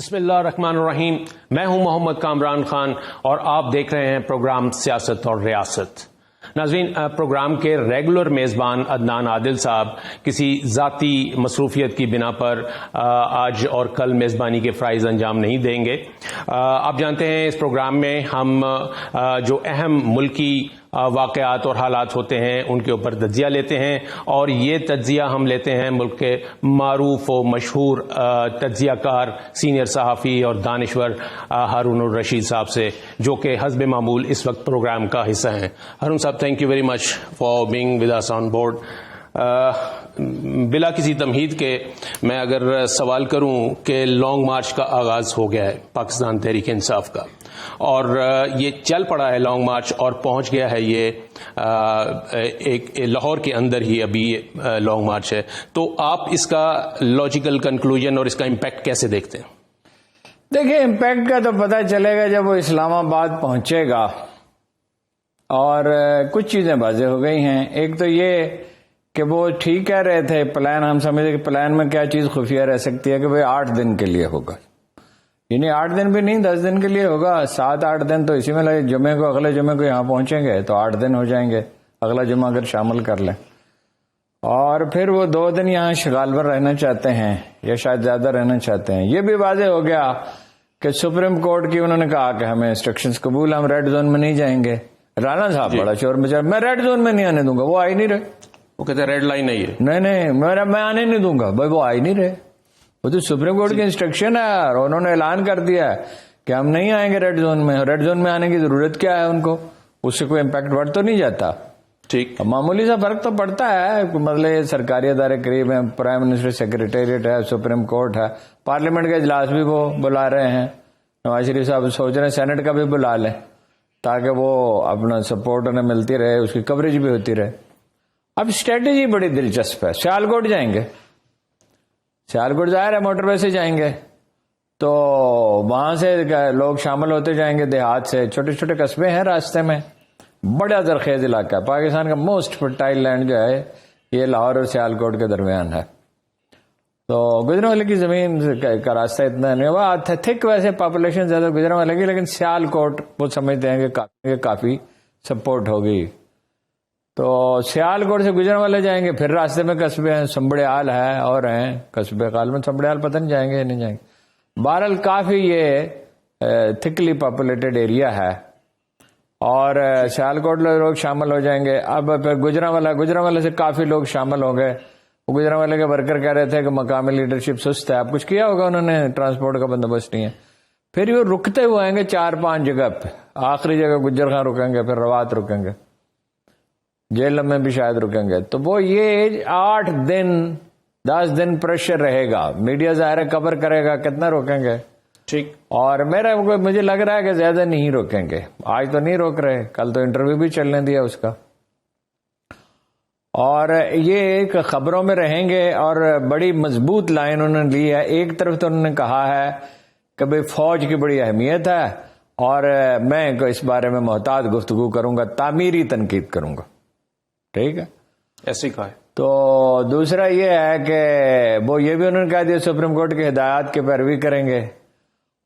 بسم اللہ الرحمن الرحیم. میں ہوں محمد کامران خان اور آپ دیکھ رہے ہیں پروگرام سیاست اور ریاست. ناظرین، پروگرام کے ریگولر میزبان عدنان عادل صاحب کسی ذاتی مصروفیت کی بنا پر آج اور کل میزبانی کے فرائض انجام نہیں دیں گے. آپ جانتے ہیں اس پروگرام میں ہم جو اہم ملکی واقعات اور حالات ہوتے ہیں ان کے اوپر تجزیہ لیتے ہیں، اور یہ تجزیہ ہم لیتے ہیں ملک کے معروف و مشہور تجزیہ کار سینئر صحافی اور دانشور ہارون الرشید صاحب سے، جو کہ حسب معمول اس وقت پروگرام کا حصہ ہیں. ہارون صاحب، thank you very much for being with us on board. بلا کسی تمہید کے میں اگر سوال کروں کہ لانگ مارچ کا آغاز ہو گیا ہے پاکستان تحریک انصاف کا، اور یہ چل پڑا ہے لانگ مارچ اور پہنچ گیا ہے یہ ایک لاہور کے اندر ہی ابھی لانگ مارچ ہے، تو آپ اس کا لاجیکل کنکلوژن اور اس کا امپیکٹ کیسے دیکھتے ہیں؟ دیکھیں، امپیکٹ کا تو پتہ چلے گا جب وہ اسلام آباد پہنچے گا. اور کچھ چیزیں واضح ہو گئی ہیں. ایک تو یہ کہ وہ ٹھیک کہہ رہے تھے، پلان ہم سمجھتے کہ پلان میں کیا چیز خفیہ رہ سکتی ہے کہ بھئی 8 دن کے لیے ہوگا، یعنی 8 دن بھی نہیں 10 دن کے لیے ہوگا. 7-8 دن تو اسی میں لگے. جمعے کو اگلے جمعے کو یہاں پہنچیں گے تو 8 دن ہو جائیں گے، اگلا جمعہ اگر شامل کر لیں. اور پھر وہ 2 دن یہاں شغال پر رہنا چاہتے ہیں یا شاید زیادہ رہنا چاہتے ہیں. یہ بھی واضح ہو گیا کہ سپریم کورٹ کی انہوں نے کہا کہ ہمیں انسٹرکشنز قبول، ہم ریڈ زون میں نہیں جائیں گے. رانا صاحب بڑا شور مچا، میں ریڈ زون میں نہیں آنے دوں گا. وہ آ ہی نہیں رہے. وہ کہتے ہیں ریڈ لائن نہیں ہے. نہیں میں آنے نہیں دوں گا. بھائی وہ آ ہی نہیں رہے. وہ تو سپریم کورٹ کی انسٹرکشن ہے اور انہوں نے اعلان کر دیا ہے کہ ہم نہیں آئیں گے ریڈ زون میں. ریڈ زون میں آنے کی ضرورت کیا ہے ان کو؟ اس سے کوئی امپیکٹ بڑھ تو نہیں جاتا. ٹھیک، معمولی سا فرق تو پڑتا ہے. مطلب سرکاری ادارے قریب ہیں، پرائم منسٹر سیکریٹریٹ ہے، سپریم کورٹ ہے، پارلیمنٹ کے اجلاس بھی وہ بلا رہے ہیں. نواز شریف صاحب سوچ رہے ہیں سینٹ کا بھی بلا لیں تاکہ وہ اپنا سپورٹ انہیں ملتی رہے، اس کی کوریج بھی ہوتی رہے. اب اسٹریٹجی بڑی دلچسپ ہے. سیالکوٹ جائیں گے، سیالکوٹ ظاہر ہے موٹر وے سے جائیں گے تو وہاں سے لوگ شامل ہوتے جائیں گے. دیہات سے چھوٹے چھوٹے قصبے ہیں راستے میں. بڑا زرخیز علاقہ ہے. پاکستان کا موسٹ فرٹائل لینڈ جو ہے یہ لاہور اور سیالکوٹ کے درمیان ہے. تو گجران والے کی زمین کا راستہ اتنا نہیں ہوا تھک، ویسے پاپولیشن زیادہ گجران والے کی، لیکن سیالکوٹ وہ سمجھتے ہیں کہ کافی سپورٹ ہوگی. تو سیالکوٹ سے گجران والے جائیں گے، پھر راستے میں قصبے ہیں، سمبڑیال ہے اور ہیں قصبے قال میں. سمبڑیال پتہ نہیں جائیں گے یا نہیں جائیں گے. بہرحال کافی یہ تھکلی پاپولیٹڈ ایریا ہے اور سیالکوٹ لوگ شامل ہو جائیں گے. اب پھر گجران والے سے کافی لوگ شامل ہوں گے. وہ گجران والے کے ورکر کہہ رہے تھے کہ مقامی لیڈرشپ سست ہے. اب کچھ کیا ہوگا انہوں نے، ٹرانسپورٹ کا بندوبست نہیں ہے. پھر یہ رکتے ہوئے آئیں گے 4-5 جگہ پہ. آخری جگہ گجر خان رکیں گے، پھر روات رکیں گے، جیلم میں بھی شاید رکیں گے. تو وہ یہ 8 دن 10 دن پریشر رہے گا. میڈیا ظاہر کور کرے گا، کتنا روکیں گے. ٹھیک. اور مجھے لگ رہا ہے کہ زیادہ نہیں روکیں گے. آج تو نہیں روک رہے، کل تو انٹرویو بھی چلنے دیا اس کا. اور یہ ایک خبروں میں رہیں گے اور بڑی مضبوط لائن انہوں نے لی ہے. ایک طرف تو انہوں نے کہا ہے کہ بھئی فوج کی بڑی اہمیت ہے اور میں اس بارے میں محتاط گفتگو کروں گا، تعمیری تنقید کروں گا. ٹھیک ہے، ایسے ہی کہا ہے. تو دوسرا یہ ہے کہ وہ یہ بھی انہوں نے کہا دیا سپریم کورٹ کی ہدایات کی پیروی کریں گے.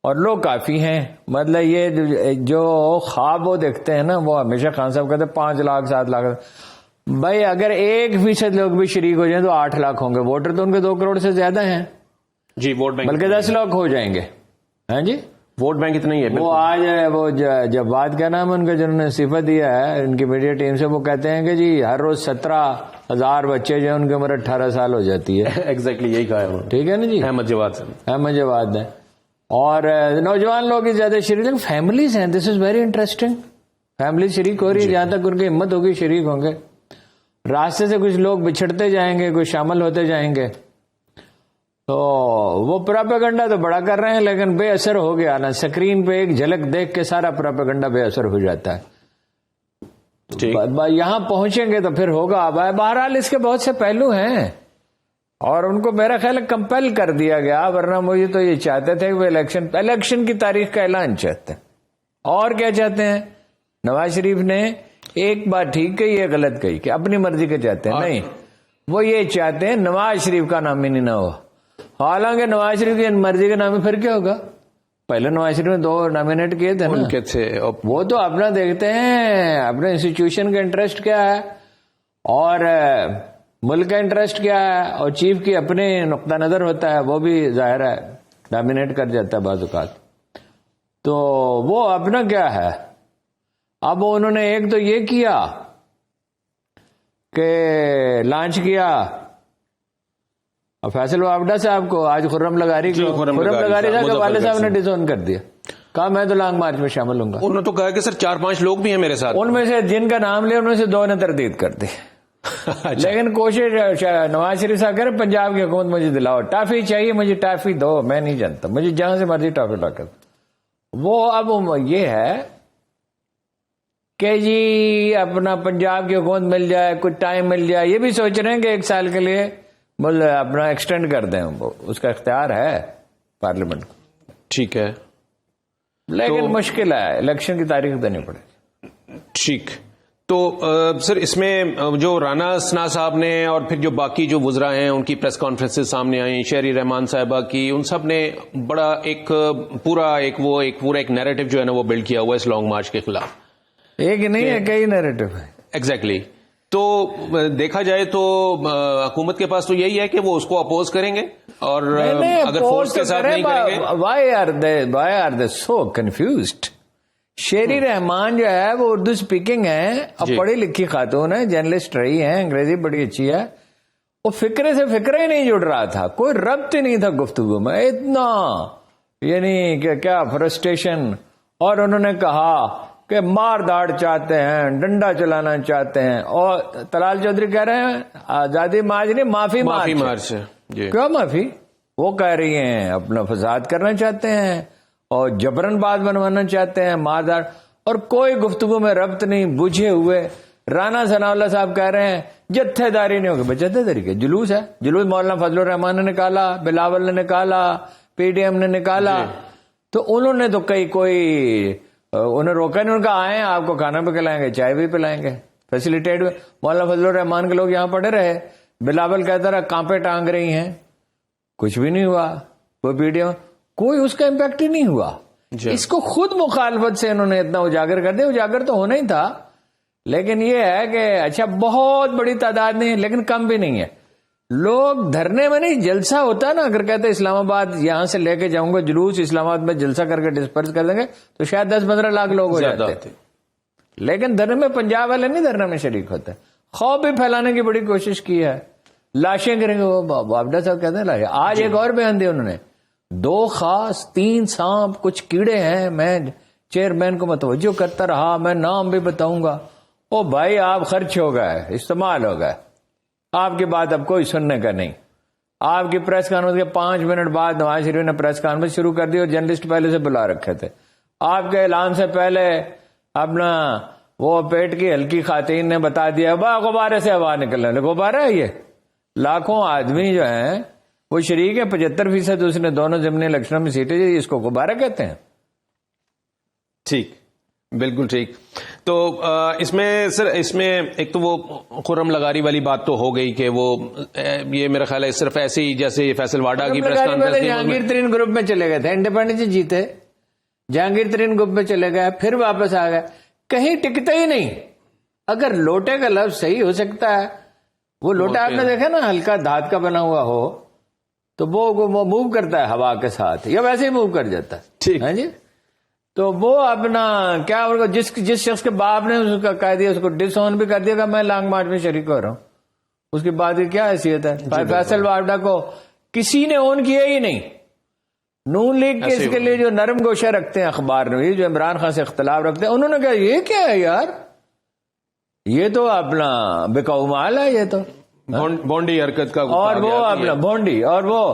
اور لوگ کافی ہیں. مطلب یہ جو خواب وہ دیکھتے ہیں نا، وہ ہمیشہ خان صاحب کہتے ہیں 5 لاکھ 7 لاکھ. بھائی اگر 1% لوگ بھی شریک ہو جائیں تو 8 لاکھ ہوں گے. ووٹر تو ان کے 2 کروڑ سے زیادہ ہیں. جی، ووٹ بینک بلکہ 10 لاکھ ہو جائیں گے. ہاں جی، ووٹ بینک اتنا ہی ہے. وہ آج وہ جب بات کا نام ان کا جنہوں نے استعفیٰ دیا ہے ان کی میڈیا ٹیم سے، وہ کہتے ہیں کہ جی ہر روز 17,000 بچے جو ہیں ان کی عمر 18 سال ہو جاتی ہے. ایگزیکٹلی یہی کہا ہے. ٹھیک ہے نا جی، احمد جواد ہے. اور نوجوان لوگ زیادہ شریک ہیں. فیملیز ہیں. دس از ویری انٹرسٹنگ. فیملی شریک ہو رہی ہے. جہاں تک ان کی ہمت ہوگی شریک ہوں گے. راستے سے کچھ لوگ بچھڑتے جائیں گے، کچھ شامل ہوتے جائیں گے. تو وہ پراپیگنڈا تو بڑا کر رہے ہیں لیکن بے اثر ہو گیا نا. سکرین پہ ایک جھلک دیکھ کے سارا پراپیگنڈا بے اثر ہو جاتا ہے. یہاں پہنچیں گے تو پھر ہوگا. بہرحال اس کے بہت سے پہلو ہیں اور ان کو میرا خیال ہے کمپیل کر دیا گیا، ورنہ مجھے تو یہ چاہتے تھے کہ وہ الیکشن کی تاریخ کا اعلان چاہتے ہیں. اور کیا چاہتے ہیں؟ نواز شریف نے ایک بات ٹھیک کہی ہے، غلط کہی کہ اپنی مرضی کے چاہتے ہیں. نہیں، وہ یہ چاہتے ہیں نواز شریف کا نام ہی نہیں نہ ہو. حالانکہ نواز شریف کی مرضی کے نام پھر کیا ہوگا؟ پہلے نواز شریف نے 2 نامینیٹ کیے تھے نا، ان کے تھے، وہ تو اپنا دیکھتے ہیں اپنے انسٹیٹیوشن کا انٹرسٹ کیا ہے اور ملک کا انٹرسٹ کیا ہے، اور چیف کی اپنے نقطہ نظر ہوتا ہے، وہ بھی ظاہر ہے نامینیٹ کر جاتا ہے بعض اوقات. تو وہ اپنا کیا ہے. اب انہوں نے ایک تو یہ کیا کہ لانچ کیا فیصل وابڈا صاحب کو، آج خرم لغاری کو، خرم لغاری صاحب کے والد صاحب نے ڈس اون کر دیا، کہا میں تو لانگ مارچ میں شامل ہوں گا. انہوں نے تو کہا کہ سر 4-5 لوگ بھی ہیں میرے ساتھ، ان میں سے جن کا نام لیا ان میں سے 2 نے تردید کر دی. لیکن کوشش نواز شریف صاحب کہہ رہے پنجاب کی حکومت مجھے دلاؤ، ٹافی چاہیے مجھے، ٹافی دو، میں نہیں جانتا، مجھے جہاں سے مرضی ٹافی لا کر. وہ اب یہ ہے کہ جی اپنا پنجاب کی حکومت مل جائے، کچھ ٹائم مل جائے، یہ بھی سوچ رہے ہیں کہ 1 سال کے لیے اپنا ایکسٹینڈ کر دیں، اس کا اختیار ہے پارلیمنٹ کو. ٹھیک ہے، لیکن مشکل ہے، الیکشن کی تاریخ دینی پڑے گی. ٹھیک. تو سر اس میں جو رانا ثنا صاحب نے اور پھر جو باقی جو وزراء ہیں ان کی پریس کانفرنس سامنے آئیں، شہری رحمان صاحبہ کی، ان سب نے بڑا ایک پورا ایک نیریٹو جو ہے نا وہ بلڈ کیا ہوا ہے اس لانگ مارچ کے خلاف. ایک نہیں ہے، کئی نیریٹو ہے. ایگزیکٹلی. تو دیکھا جائے تو حکومت کے پاس تو یہی ہے کہ وہ اس کو اپوز کریں گے، اور اگر فورس کے ساتھ نہیں کریں گے. Why are they so confused. Sherry Rehman جو ہے وہ اردو اسپیکنگ ہے، اب پڑھی لکھی خاتون ہے، جرنلسٹ رہی ہے، انگریزی بڑی اچھی ہے. وہ فکرے سے فکرہ ہی نہیں جڑ رہا تھا، کوئی ربط ہی نہیں تھا گفتگو میں، اتنا یعنی کہ کیا فرسٹریشن. اور انہوں نے کہا کہ مار داڑ چاہتے ہیں، ڈنڈا چلانا چاہتے ہیں، اور طلال چودھری کہہ رہے ہیں آزادی مارچ نہیں، معافی مارچ. کیا معافی؟ وہ کہہ رہی ہیں اپنا فساد کرنا چاہتے ہیں اور جبرن بات بنوانا چاہتے ہیں، مار داڑ، اور کوئی گفتگو میں ربط نہیں، بجھے ہوئے. رانا ثناء اللہ صاحب کہہ رہے ہیں جتھے داری نہیں ہوگی. جتھے داری کے جلوس ہے، جلوس مولانا فضل الرحمان نے نکالا، بلاول نے نکالا، پی ڈی ایم نے نکالا. تو انہوں نے تو کوئی انہیں روکا نہیں، ان کا آئے آپ کو کھانا بھی کھلائیں گے، چائے بھی پلائیں گے، فیسیلیٹیٹ. مولانا فضل الرحمان کے لوگ یہاں پڑے رہے، بلاول کہتا رہا کانپے ٹانگ رہی ہیں، کچھ بھی نہیں ہوا. وہ پی ڈی ایم کوئی اس کا امپیکٹ ہی نہیں ہوا. اس کو خود مخالفت سے انہوں نے اتنا اجاگر کر دیا. اجاگر تو ہونا ہی تھا، لیکن یہ ہے کہ اچھا بہت بڑی تعداد نہیں ہے لیکن کم بھی نہیں ہے. لوگ دھرنے میں نہیں، جلسہ ہوتا ہے نا، اگر کہتے اسلام آباد یہاں سے لے کے جاؤں گا جلوس، اسلام آباد میں جلسہ کر کے ڈسپرس کر دیں گے تو شاید 10-15 لاکھ لوگ ہو جاتے. لیکن دھرنے میں پنجاب والے نہیں دھرنے میں شریک ہوتے. خوف بھی پھیلانے کی بڑی کوشش کی ہے، لاشیں کریں گے. وہ وابڈا صاحب کہتے ہیں لاشیں. آج ایک اور بیان دیا انہوں نے، 2 خاص 3 سانپ کچھ کیڑے ہیں، میں چیئرمین کو متوجہ کرتا رہا، میں نام بھی بتاؤں گا. او بھائی آپ خرچ ہو گئے، استعمال ہو گئے، آپ کی بات اب کوئی سننے کا نہیں. آپ کی پریس کانفرنس کے 5 منٹ بعد نواز شریف نے پریس کانفرنس شروع کر دی اور جرنلسٹ پہلے سے بلا رکھے تھے. آپ کے اعلان سے پہلے اپنا وہ پیٹ کی ہلکی خواتین نے بتا دیا غبارے سے ہوا نکلنے لگے. غبارہ ہے یہ، لاکھوں آدمی جو ہیں وہ شریک ہے، 75% اس نے دونوں ضمنی الیکشنوں میں سیٹیں دی، اس کو غبارہ کہتے ہیں. ٹھیک، بالکل ٹھیک. تو اس میں سر، اس میں ایک تو وہ خرم لغاری والی بات تو ہو گئی کہ وہ یہ میرا خیال ہے صرف ایسے ہی جیسے فیصل واڈا کی پریس کانفرنس جہانگیر ترین گروپ میں چلے گئے تھے، انڈیپینڈنس جیتے، جہانگیر ترین گروپ میں چلے گئے، پھر واپس آ گئے، کہیں ٹکتا ہی نہیں. اگر لوٹے کا لفظ صحیح ہو سکتا ہے، وہ لوٹا آپ نے دیکھا نا ہلکا دھات کا بنا ہوا ہو تو وہ موو کرتا ہے ہوا کے ساتھ، یا ویسے ہی موو کر جاتا ہے. ٹھیک ہے جی. تو وہ اپنا کیا جس شخص کے باپ نے اس کا کہہ دیا، اس کو ڈس آن بھی کر دیا کہ میں لانگ مارچ میں شریک ہو رہا ہوں، اس کی بات کی کیا حیثیت ہے؟ فیصل وابڈا کو کسی نے آن کیا ہی نہیں. نون لیگ کے اس کے لیے جو نرم گوشہ رکھتے ہیں اخبار میں، جو عمران خان سے اختلاف رکھتے ہیں، انہوں نے کہا یہ کیا ہے یار، یہ تو اپنا بکاؤ مال ہے، یہ تو بونڈی حرکت کا، اور وہ اپنا بونڈی. اور وہ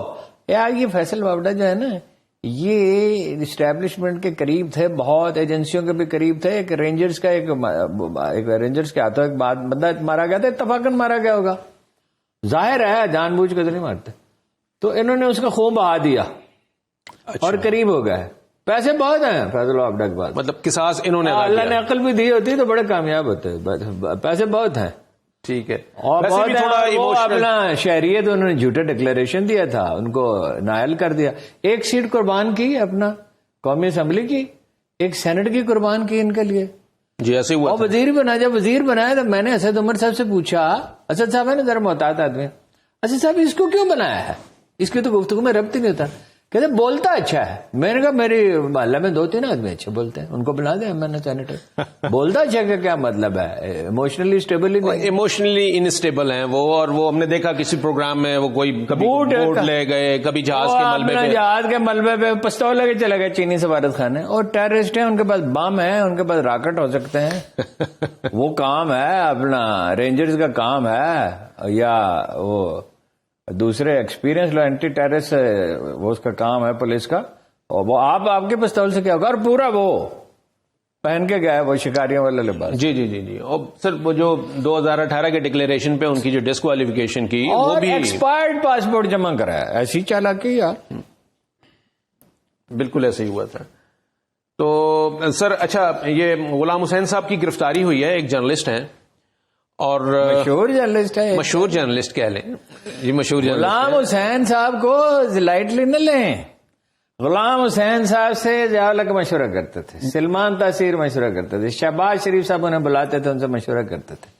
یار یہ فیصل وابڈا جو ہے نا، یہ اسٹیبلشمنٹ کے قریب تھے، بہت ایجنسیوں کے بھی قریب تھے. ایک رینجرز کا ایک رینجرز کے ہاتھوں ایک بندہ مارا گیا تھا، اتفاقاً مارا گیا ہوگا، ظاہر ہے جان بوجھ کے تو نہیں مارتے. تو انہوں نے اس کا خون بہا دیا اور قریب ہو گئے. پیسے بہت ہیں فیصل وابڈا کے پاس، مطلب قصاص انہوں نے، اللہ نے عقل بھی دی ہوتی تو بڑے کامیاب ہوتے. پیسے بہت ہیں. ٹھیک ہے. اور ویسے بھی تھوڑا وہ ایموشنل. اپنا شہریت انہوں نے جھوٹا ڈکلیریشن دیا تھا, ان کو نائل کر دیا. ایک سیٹ قربان کی اپنا قومی اسمبلی کی, ایک سینٹ کی قربان کی ان کے لیے. جی ایسے ہوا. اور وزیر بنا, جب وزیر بنایا تو میں نے اسد عمر صاحب سے پوچھا, اسد صاحب ہے نا ذرا محتاط آدمی, اسد صاحب اس کو کیوں بنایا ہے, اس کی تو گفتگو میں ربط ہی نہیں ہوتا. کہتے بولتا اچھا ہے. میں نے کہا میری محلہ میں 2-3 آدمی اچھے بولتے ہیں, ان کو بنا دیں, میں نے سینیٹر. بولتا اچھا کا کیا مطلب ہے, ایموشنلی اسٹیبل ہی نہیں. ایموشنلی انسٹیبل ہیں وہ, اور وہ ہم نے دیکھا کسی پروگرام میں وہ کوئی کبھی بوٹ لے گئے, کبھی جہاز کے ملبے پہ, جہاز کے ملبے پہ پستول لے کے چلے گئے چینی سفارت خانے. اور ٹیررسٹ ہیں, ان کے پاس بم ہے, ان کے پاس راکٹ ہو سکتے ہیں. وہ کام ہے اپنا رینجرز کا کام ہے, یا وہ دوسرے ایکسپیرینس لو اینٹی ٹیررسٹ وہ اس کا کام ہے پولیس کا. اور وہ آپ کے پستول سے کیا ہوگا, اور پورا وہ پہن کے گیا وہ شکاریوں والا لباس. جی جی جی جی. اور سر وہ جو 2018 کے ڈکلیریشن پہ ان کی جو ڈسکوالیفیکیشن کی, وہ بھی ایکسپائرڈ پاسپورٹ جمع کرایا. ایسی چالاکی یار, بالکل ایسے ہی ہوا تھا. تو سر اچھا, یہ غلام حسین صاحب کی گرفتاری ہوئی ہے, ایک جرنلسٹ ہیں اور مشہور جرنلسٹ ہے, مشہور جرنلسٹ کہہ لیں جی, مشہور جرنلسٹ. غلام حسین صاحب کو لائٹلی نہ لیں. غلام حسین صاحب سے جاولک مشورہ کرتے تھے, سلمان تاثیر مشورہ کرتے تھے, شہباز شریف صاحب انہیں بلاتے تھے, ان سے مشورہ کرتے تھے.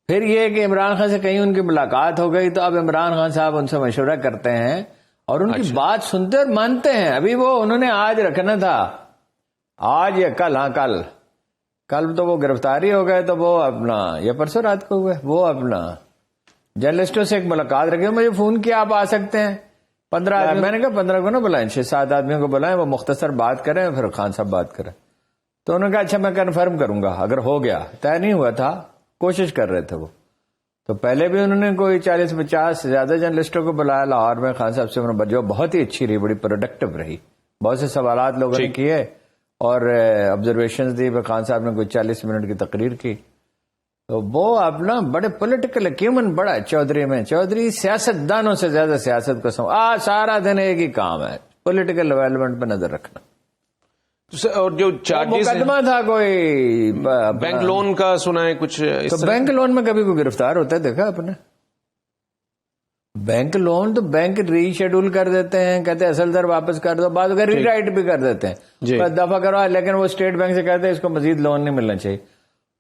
پھر یہ کہ عمران خان سے کہیں ان کی ملاقات ہو گئی تو اب عمران خان صاحب ان سے مشورہ کرتے ہیں اور ان کی بات سنتے اور مانتے ہیں. ابھی وہ انہوں نے آج رکھنا تھا, آج یا کل, ہاں کل تو وہ گرفتاری ہو گئے, تو وہ اپنا یہ پرسوں رات کو ہوئے, وہ اپنا جرنلسٹوں سے ایک ملاقات رکھے. مجھے فون کیا آپ آ سکتے ہیں 15 آدمی. میں نے کہا 15 کو نہ بلائیں, 6-7 آدمیوں کو بلائیں, وہ مختصر بات کریں, پھر خان صاحب بات کریں. تو انہوں نے کہا اچھا میں کنفرم کروں گا, اگر ہو گیا. طے نہیں ہوا تھا, کوشش کر رہے تھے وہ. تو پہلے بھی انہوں نے کوئی 40-50 زیادہ جرنلسٹوں کو بلایا لاہور میں. خان صاحب سے انہوں نے جو بہت ہی اچھی رہی, بڑی پروڈکٹیو رہی, بہت سے سوالات لوگوں نے کیے اور آبزرویشنز دی. خان صاحب نے کوئی 40 منٹ کی تقریر کی. تو وہ اپنا بڑے پولیٹیکل ایکیومن بڑا چودھری سیاست دانوں سے زیادہ سیاست کو سارا دن ایک ہی کام ہے, پولیٹیکل ڈیولپمنٹ پہ نظر رکھنا. اور جو چارجز مقدمہ تھا کوئی بینک لون کا سنا ہے کچھ, تو بینک لون میں کبھی کوئی گرفتار ہوتا ہے دیکھا آپ نے؟ بینک لون تو بینک ری شیڈول کر دیتے ہیں, کہتے ہیں اصل در واپس کر دو, بعد اگر ری رائٹ بھی کر دیتے ہیں, دفعہ کروا, لیکن وہ اسٹیٹ بینک سے کہتے ہیں اس کو مزید لون نہیں ملنا چاہیے.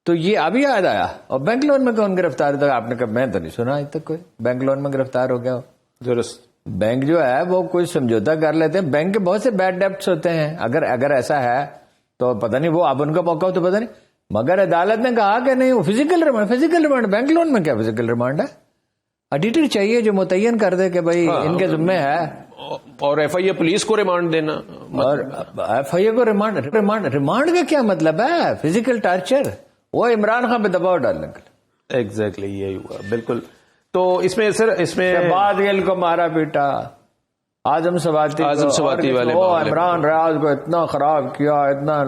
تو یہ ابھی یاد آیا. اور بینک لون میں کون گرفتار تھا آپ نے کہا, میں تو نہیں سنا آج تک کوئی بینک لون میں گرفتار ہو گیا ہو. درست. بینک جو ہے وہ کوئی سمجھوتا کر لیتے ہیں. بینک کے بہت سے بیڈ ڈیپٹس ہوتے ہیں, اگر ایسا ہے تو پتہ نہیں, وہ اب ان کا موقع ہو تو پتہ نہیں, مگر عدالت نے کہا کہ نہیں, وہ فزیکل ریمانڈ. بینک لون میں کیا فزیکل ریمانڈ ہے؟ ایڈیٹر چاہیے جو متعین کر دے کہ بھائی ان کے ذمہ ہے. اور ایف آئی اے پولیس کو ریمانڈ دینا, اور ایف آئی اے کو ریمانڈ کا کیا مطلب ہے؟ فزیکل ٹارچر, وہ عمران خان پہ دباؤ ڈالنے کے لیے. ایگزیکٹلی یہی ہوا بالکل. تو اس میں سر, اس میں بعد گل کو مارا پیٹا, اعظم سواتی والے عمران ریاض کو اتنا خراب کیا, اتنا,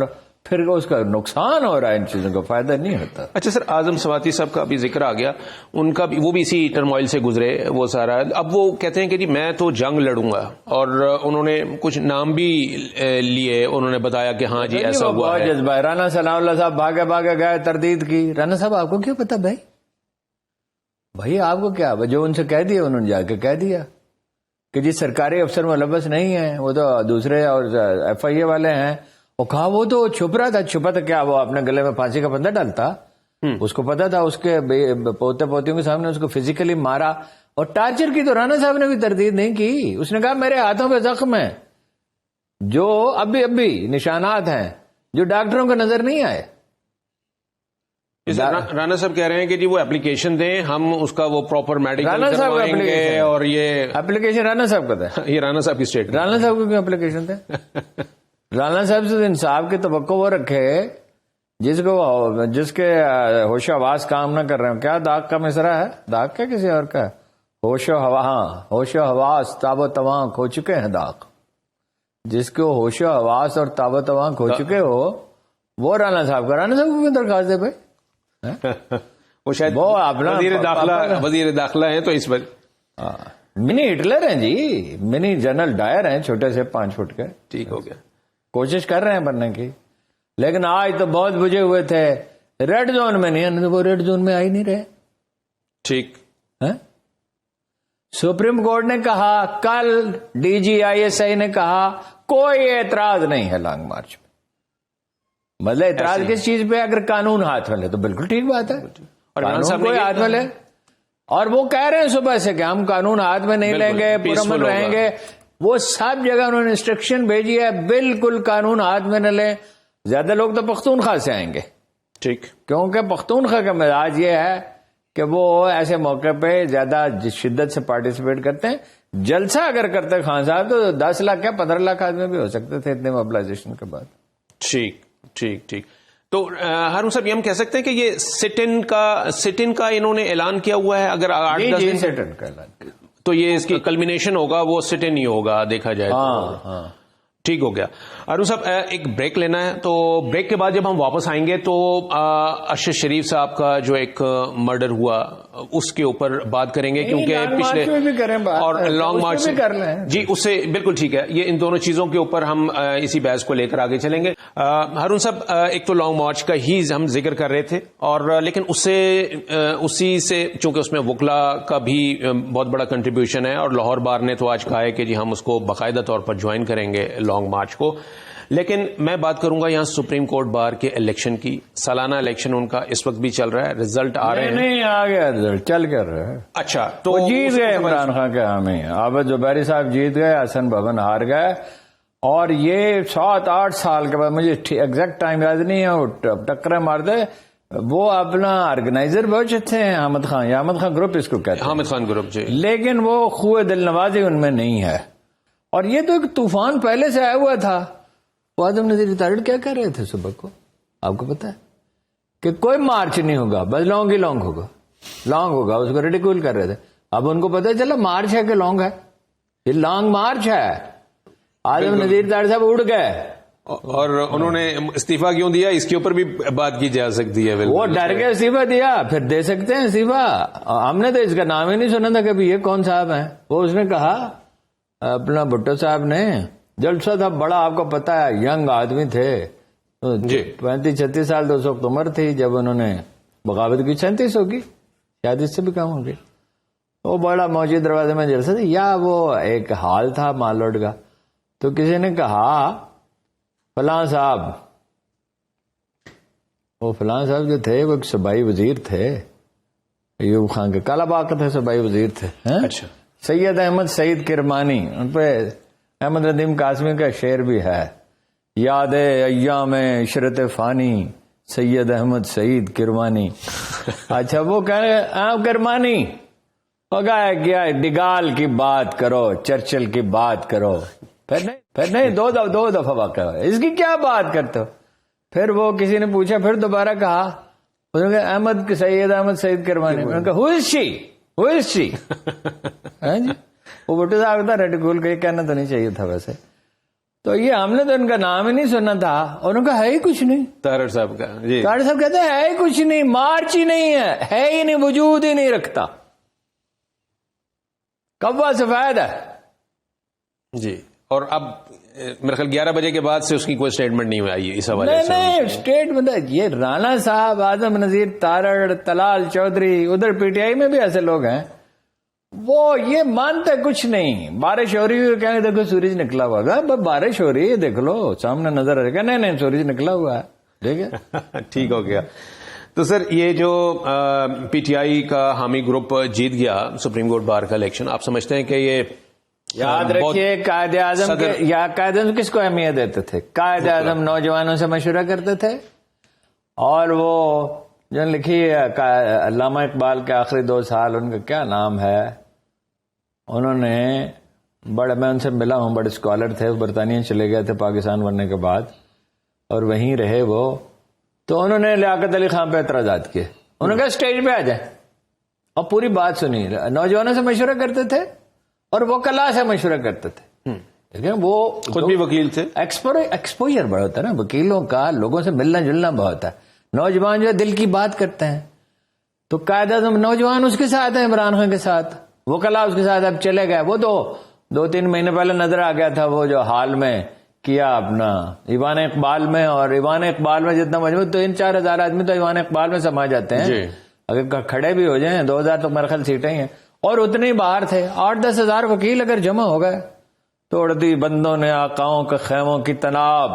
پھر اس کا نقصان ہو رہا ہے, ان چیزوں کا فائدہ نہیں ہوتا. اچھا سر, اعظم سواتی صاحب کا بھی ذکر آ گیا, ان کا بھی, وہ بھی اسی ٹرموائل سے گزرے وہ سارا. اب وہ کہتے ہیں کہ جی میں تو جنگ لڑوں گا, اور انہوں نے کچھ نام بھی لیے, انہوں نے بتایا کہ ہاں جی ایسا ہوا ہے. جذبہ رانا ثناء اللہ صاحب بھاگے گئے, تردید کی. رانا صاحب آپ کو کیوں پتا بھائی آپ کو کیا, جو ان سے کہہ دیا انہوں نے جا کے کہہ دیا کہ جی سرکاری افسر ملوث نہیں ہیں, وہ تو دوسرے اور ایف آئی اے والے ہیں. وہ کہا وہ تو چھپا تھا کیا, وہ اپنے گلے میں پھانسی کا پھندا ڈالتا, اس کو پتا تھا, اس کے پوتے پوتیوں کے سامنے اس کو فزیکلی مارا. اور ٹارچر کی تو رانا صاحب نے بھی تردید نہیں کی. اس نے کہا میرے ہاتھوں پہ زخم ہیں جو ابھی نشانات ہیں جو ڈاکٹروں کو نظر نہیں آئے. رانا صاحب کہہ رہے ہیں کہ جی وہ اپلیکیشن دیں, ہم اس کا وہ پراپر میڈیکل کروائیں گے. اور یہ اپلیکیشن رانا صاحب کا تھا, یہ رانا صاحب کی اسٹیٹ, رانا صاحب کو کیوں اپلیکیشن تھے؟ رانا صاحب سے انصاف کی توقع وہ رکھے جس کے ہوش و حواس کام نہ کر رہے ہوں. کیا داغ کا مصرع ہے, داغ کیا کسی اور کا, ہوش و حواس تاب و تواں کھو چکے ہیں داغ. جس کو ہوش و حواس اور تاب و تواں کھو چکے ہو وہ رانا صاحب کا. رانا صاحب کو کیوں درخواست دے بھائی؟ وہ شاید وہ اپنا وزیر داخلہ ہیں, تو اس پر منی ہٹلر ہیں جی, منی جنرل ڈائر ہیں, چھوٹے سے 5 فٹ کے. ٹھیک ہو گیا, کوشش کر رہے ہیں بننے کی, لیکن آج تو بہت بجے ہوئے تھے. ریڈ زون میں نہیں, وہ ریڈ زون میں آ ہی نہیں رہے. ٹھیک. سپریم کورٹ نے کہا, کل D G I S I نے کہا کوئی اعتراض نہیں ہے لانگ مارچ میں. مطلب اعتراض کس چیز پہ؟ اگر قانون ہاتھ میں لے تو بالکل ٹھیک بات ہے, اور قانون کوئی ہاتھ میں لے. اور وہ کہہ رہے ہیں صبح سے کہ ہم قانون ہاتھ میں نہیں لیں گے, پرامن رہیں گے. وہ سب جگہ انہوں نے انسٹرکشن بھیجی ہے بالکل قانون ہاتھ میں نہ لیں. زیادہ لوگ تو پختونخوا سے آئیں گے, ٹھیک, کیونکہ پختونخوا کا مزاج یہ ہے کہ وہ ایسے موقع پہ زیادہ شدت سے پارٹیسپیٹ کرتے ہیں. جلسہ اگر کرتے خان صاحب تو 10 لاکھ کیا 15 لاکھ آدمی بھی ہو سکتے تھے اتنے موبلائزیشن کے بعد. ٹھیک ٹھیک ٹھیک. تو ہارون صاحب یہ ہم کہہ سکتے ہیں کہ یہ سٹ ان کا انہوں نے اعلان کیا ہوا ہے. اگر 8-10 دن سٹ ان کا اعلان تو یہ اس کی کلمینیشن ہوگا, وہ سٹ ان ہی ہوگا دیکھا جائے. ہاں ٹھیک ہو گیا. ارون صاحب ایک بریک لینا ہے, تو بریک کے بعد جب ہم واپس آئیں گے تو ارشد شریف صاحب کا جو ایک مرڈر ہوا اس کے اوپر بات کریں گے, کیونکہ پچھلے اور لانگ مارچ کر لیں. جی اس سے بالکل ٹھیک ہے. یہ ان دونوں چیزوں کے اوپر ہم اسی بحث کو لے کر آگے چلیں گے. ہارون صاحب ایک تو لانگ مارچ کا ہی ہم ذکر کر رہے تھے, اور لیکن اسی سے چونکہ اس میں وکلا کا بھی بہت بڑا کنٹریبیوشن ہے, اور لاہور بار نے تو آج کہا ہے کہ جی ہم اس کو باقاعدہ طور پر جوائن کریں گے لانگ مارچ کو. لیکن میں بات کروں گا یہاں سپریم کورٹ بار کے الیکشن کی. سالانہ الیکشن ان کا اس وقت بھی چل رہا ہے, رزلٹ آ رہے ہیں. نہیں آ گیا رزلٹ, چل کر رہا ہے. اچھا, تو جیت گئے عمران خان کے حامی, عابد زبیری صاحب جیت گئے, حسن بھون ہار گئے. اور یہ 7-8 سال کے بعد, مجھے ایگزیکٹ ٹائم یاد نہیں ہے, وہ ٹکرے مار دے. وہ اپنا آرگنائزر بہت اچھے ہیں حامد خان, یا حامد خان گروپ اس کو کہتے ہیں, حامد خان گروپ جی, لیکن وہ خوہ دل نوازی ان میں نہیں ہے. اور یہ تو ایک طوفان پہلے سے آیا ہوا تھا. اعظم نذیر تارڑ کیا کہہ رہے تھے صبح کو, آپ کو پتا ہے کہ کوئی مارچ نہیں ہوگا, بس لانگ ہی لانگ ہوگا, اس کو ریڈیکول کر رہے تھے. اب ان کو پتا چلا مارچ ہے کہ لانگ ہے, یہ لانگ مارچ ہے. اعظم نذیر تارڑ صاحب اڑ گئے, اور انہوں نے استعفیٰ کیوں دیا اس کے اوپر بھی بات کی جا سکتی ہے. وہ ڈر کے استعفیٰ دیا, پھر دے سکتے ہیں استعفیٰ. ہم نے تو اس کا نام ہی نہیں سنا تھا کبھی, یہ کون صاحب ہیں. وہ اس نے کہا اپنا بھٹو صاحب نے, جلسہ تھا بڑا, آپ کو پتا ہے ینگ آدمی تھے, 35-36 سال تو اس وقت عمر تھی جب انہوں نے بغاوت کی. 37 ہوگی شاید, اس سے بھی کم ہوگی. وہ بڑا موجی دروازے میں جلسہ تھا, یا وہ ایک حال تھا مالوڈ کا. تو کسی نے کہا فلاں صاحب, وہ فلاں صاحب جو تھے وہ ایک صوبائی وزیر تھے, ایوب خان کے کالا باغ تھے, صوبائی وزیر تھے. اچھا, سید احمد سعید کرمانی, ان پہ احمد ندیم قاسمی کا شعر بھی ہے, یاد ایام عشرت فانی سید احمد سعید کرمانی. اچھا, وہ کہنے کرمانی ہوگا کیا, ڈگال کی بات کرو, چرچل کی بات کرو, پھر نہیں دو دفعہ واقع ہوا, اس کی کیا بات کرتے ہو. پھر وہ کسی نے پوچھا, پھر دوبارہ کہا, سید احمد سعید کرمانی. انہوں نے کہا ہو از شی. وہ بھٹو صاحب تھا ریڈیکول کا, یہ کہنا تو نہیں چاہیے تھا ویسے. تو یہ ہم نے تو ان کا نام ہی نہیں سنا تھا. انہوں نے کہا ہے ہی کچھ نہیں. تارڑ صاحب کا جی, تارڑ صاحب کہتے ہیں ہے ہی کچھ نہیں, مارچ ہی نہیں ہے ہی نہیں, وجود ہی نہیں رکھتا. کوا سفید ہے جی. اور اب میرے خیال 11 بجے کے بعد سے اس کی کوئی اسٹیٹمنٹ نہیں آئی اس حوالے سے. نہیں اسٹیٹمنٹ, یہ رانا صاحب, اعظم نذیر تارڑ, طلال چودھری, ادھر پی ٹی آئی میں بھی ایسے لوگ ہیں, وہ یہ مانتے کچھ نہیں. بارش ہو رہی ہے, کہیں دیکھو سورج نکلا ہوا ہے, بارش ہو رہی ہے دیکھ لو سامنے نظر آ رہا ہے, نہیں سورج نکلا ہوا ہے, ٹھیک ہے. ٹھیک ہو گیا. تو سر یہ جو پی ٹی آئی کا حامی گروپ جیت گیا سپریم کورٹ بار کا الیکشن, آپ سمجھتے ہیں کہ یہ یاد رکھیے قائد اعظم یا قائد اعظم کس کو اہمیت دیتے تھے؟ قائد اعظم نوجوانوں سے مشورہ کرتے تھے. اور وہ جو لکھی علامہ اقبال کے آخری 2 سال, ان کا کیا نام ہے, انہوں نے میں ان سے ملا ہوں, بڑے اسکالر تھے, برطانیہ چلے گئے تھے پاکستان بننے کے بعد, اور وہیں رہے وہ. تو انہوں نے لیاقت علی خان پہ اعتراضات کیے. انہوں نے کہا اسٹیج پہ آ جائیں, اور پوری بات سنی. نوجوانوں سے مشورہ کرتے تھے اور وہ کلا سے مشورہ کرتے تھے, لیکن وہ خود بھی وکیل تھے. ایکسپوجر بڑا ہوتا ہے نا وکیلوں کا, لوگوں سے ملنا جلنا بہت ہے. نوجوان جو ہے دل کی بات کرتے ہیں. تو قائد اعظم نوجوان اس کے ساتھ ہے, عمران خان کے ساتھ, وہ کلا اس کے ساتھ. اب چلے گئے, وہ تو 2-3 مہینے پہلے نظر آ گیا تھا, وہ جو حال میں کیا اپنا ایوان اقبال میں, اور ایوان اقبال میں جتنا مجموع 3-4 ہزار آدمی تو ایوان اقبال میں سما جاتے ہیں. اگر کھڑے بھی ہو جائیں 2000 تو میرے خیال سیٹیں ہی ہیں، اور اتنے ہی باہر تھے. 8-10 ہزار وکیل اگر جمع ہو گئے، توڑ دی بندوں نے آقاؤں کے خیموں کی تناب،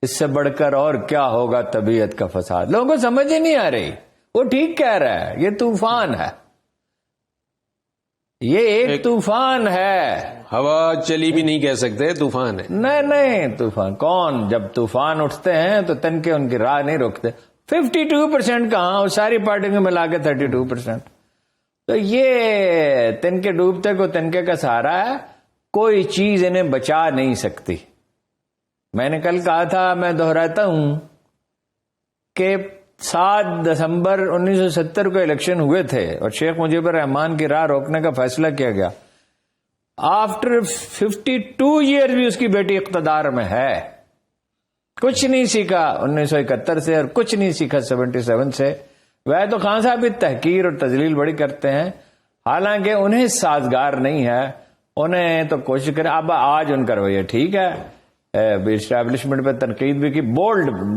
اس سے بڑھ کر اور کیا ہوگا طبیعت کا فساد. لوگوں کو سمجھ ہی نہیں آ رہی. وہ ٹھیک کہہ رہا ہے، یہ طوفان ہے، یہ ایک طوفان ہے. ہوا چلی بھی نہیں کہہ سکتے، طوفان ہے. نہیں طوفان کون، جب طوفان اٹھتے ہیں تو تنکے ان کی راہ نہیں روکتے. 52% کہاں، اور ساری پارٹی کو ملا کے 32%. تو یہ تنکے ڈوبتے کو تنکے کا سہارا ہے، کوئی چیز انہیں بچا نہیں سکتی. میں نے کل کہا تھا، میں دہراتا ہوں کہ 7 دسمبر 1970 کو الیکشن ہوئے تھے اور شیخ مجیب الرحمان کی راہ روکنے کا فیصلہ کیا گیا. آفٹر 52 ایئر بھی اس کی بیٹی اقتدار میں ہے. کچھ نہیں سیکھا 1971 سے اور کچھ نہیں سیکھا 77 سے. وہ تو خان صاحب بھی تحقیر اور تذلیل بڑی کرتے ہیں، حالانکہ انہیں سازگار نہیں ہے. انہیں تو کوشش کریں. اب آج ان کا رویہ ٹھیک ہے، اسٹیبلشمنٹ پہ تنقید بھی کی،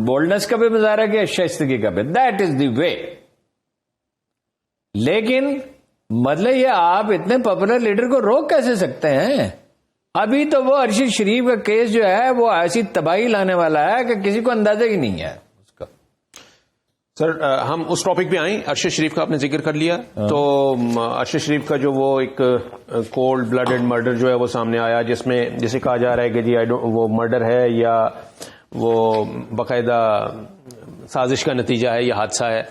بولڈنس کا بھی مظاہرہ کیا، شائستگی کا بھی. دیٹ از دی وے. لیکن مطلب یہ آپ اتنے پاپولر لیڈر کو روک کیسے سکتے ہیں؟ ابھی تو وہ ارشد شریف کا کیس جو ہے وہ ایسی تباہی لانے والا ہے کہ کسی کو اندازہ ہی نہیں ہے اس کا. سر ہم اس ٹاپک پہ آئیں. ارشد شریف کا آپ نے ذکر کر لیا، تو ارشد شریف کا جو وہ ایک کولڈ بلڈڈ مرڈر جو ہے وہ سامنے آیا، جس میں جسے کہا جا رہا ہے کہ جی وہ مرڈر ہے یا وہ باقاعدہ سازش کا نتیجہ ہے یا حادثہ ہے.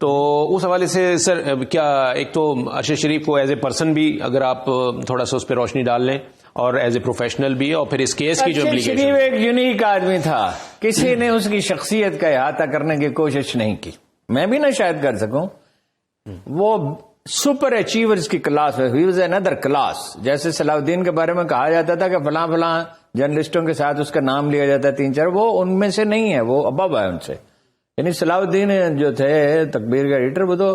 تو اس حوالے سے سر کیا ایک تو ارشد شریف کو ایز اے پرسن بھی اگر آپ تھوڑا سا اس پہ روشنی ڈال لیں، اور ایز اے پروفیشنل بھی، اور پھر اس کیس کی جو ارشد شریف ایک یونیک آدمی تھا، کسی نے اس کی شخصیت کا احاطہ کرنے کی کوشش نہیں کی. میں بھی نہ شاید کر سکوں. وہ سپر اچیورز کی کلاس ہے، ہی واز انادر کلاس. جیسے صلاح الدین کے بارے میں کہا جاتا تھا کہ فلاں فلاں جرنلسٹوں کے ساتھ اس کا نام لیا جاتا ہے 3-4، وہ ان میں سے نہیں ہے، وہ ابب ہے ان سے. یعنی صلاح الدین جو تھے تکبیر کا ایڈیٹر، وہ تو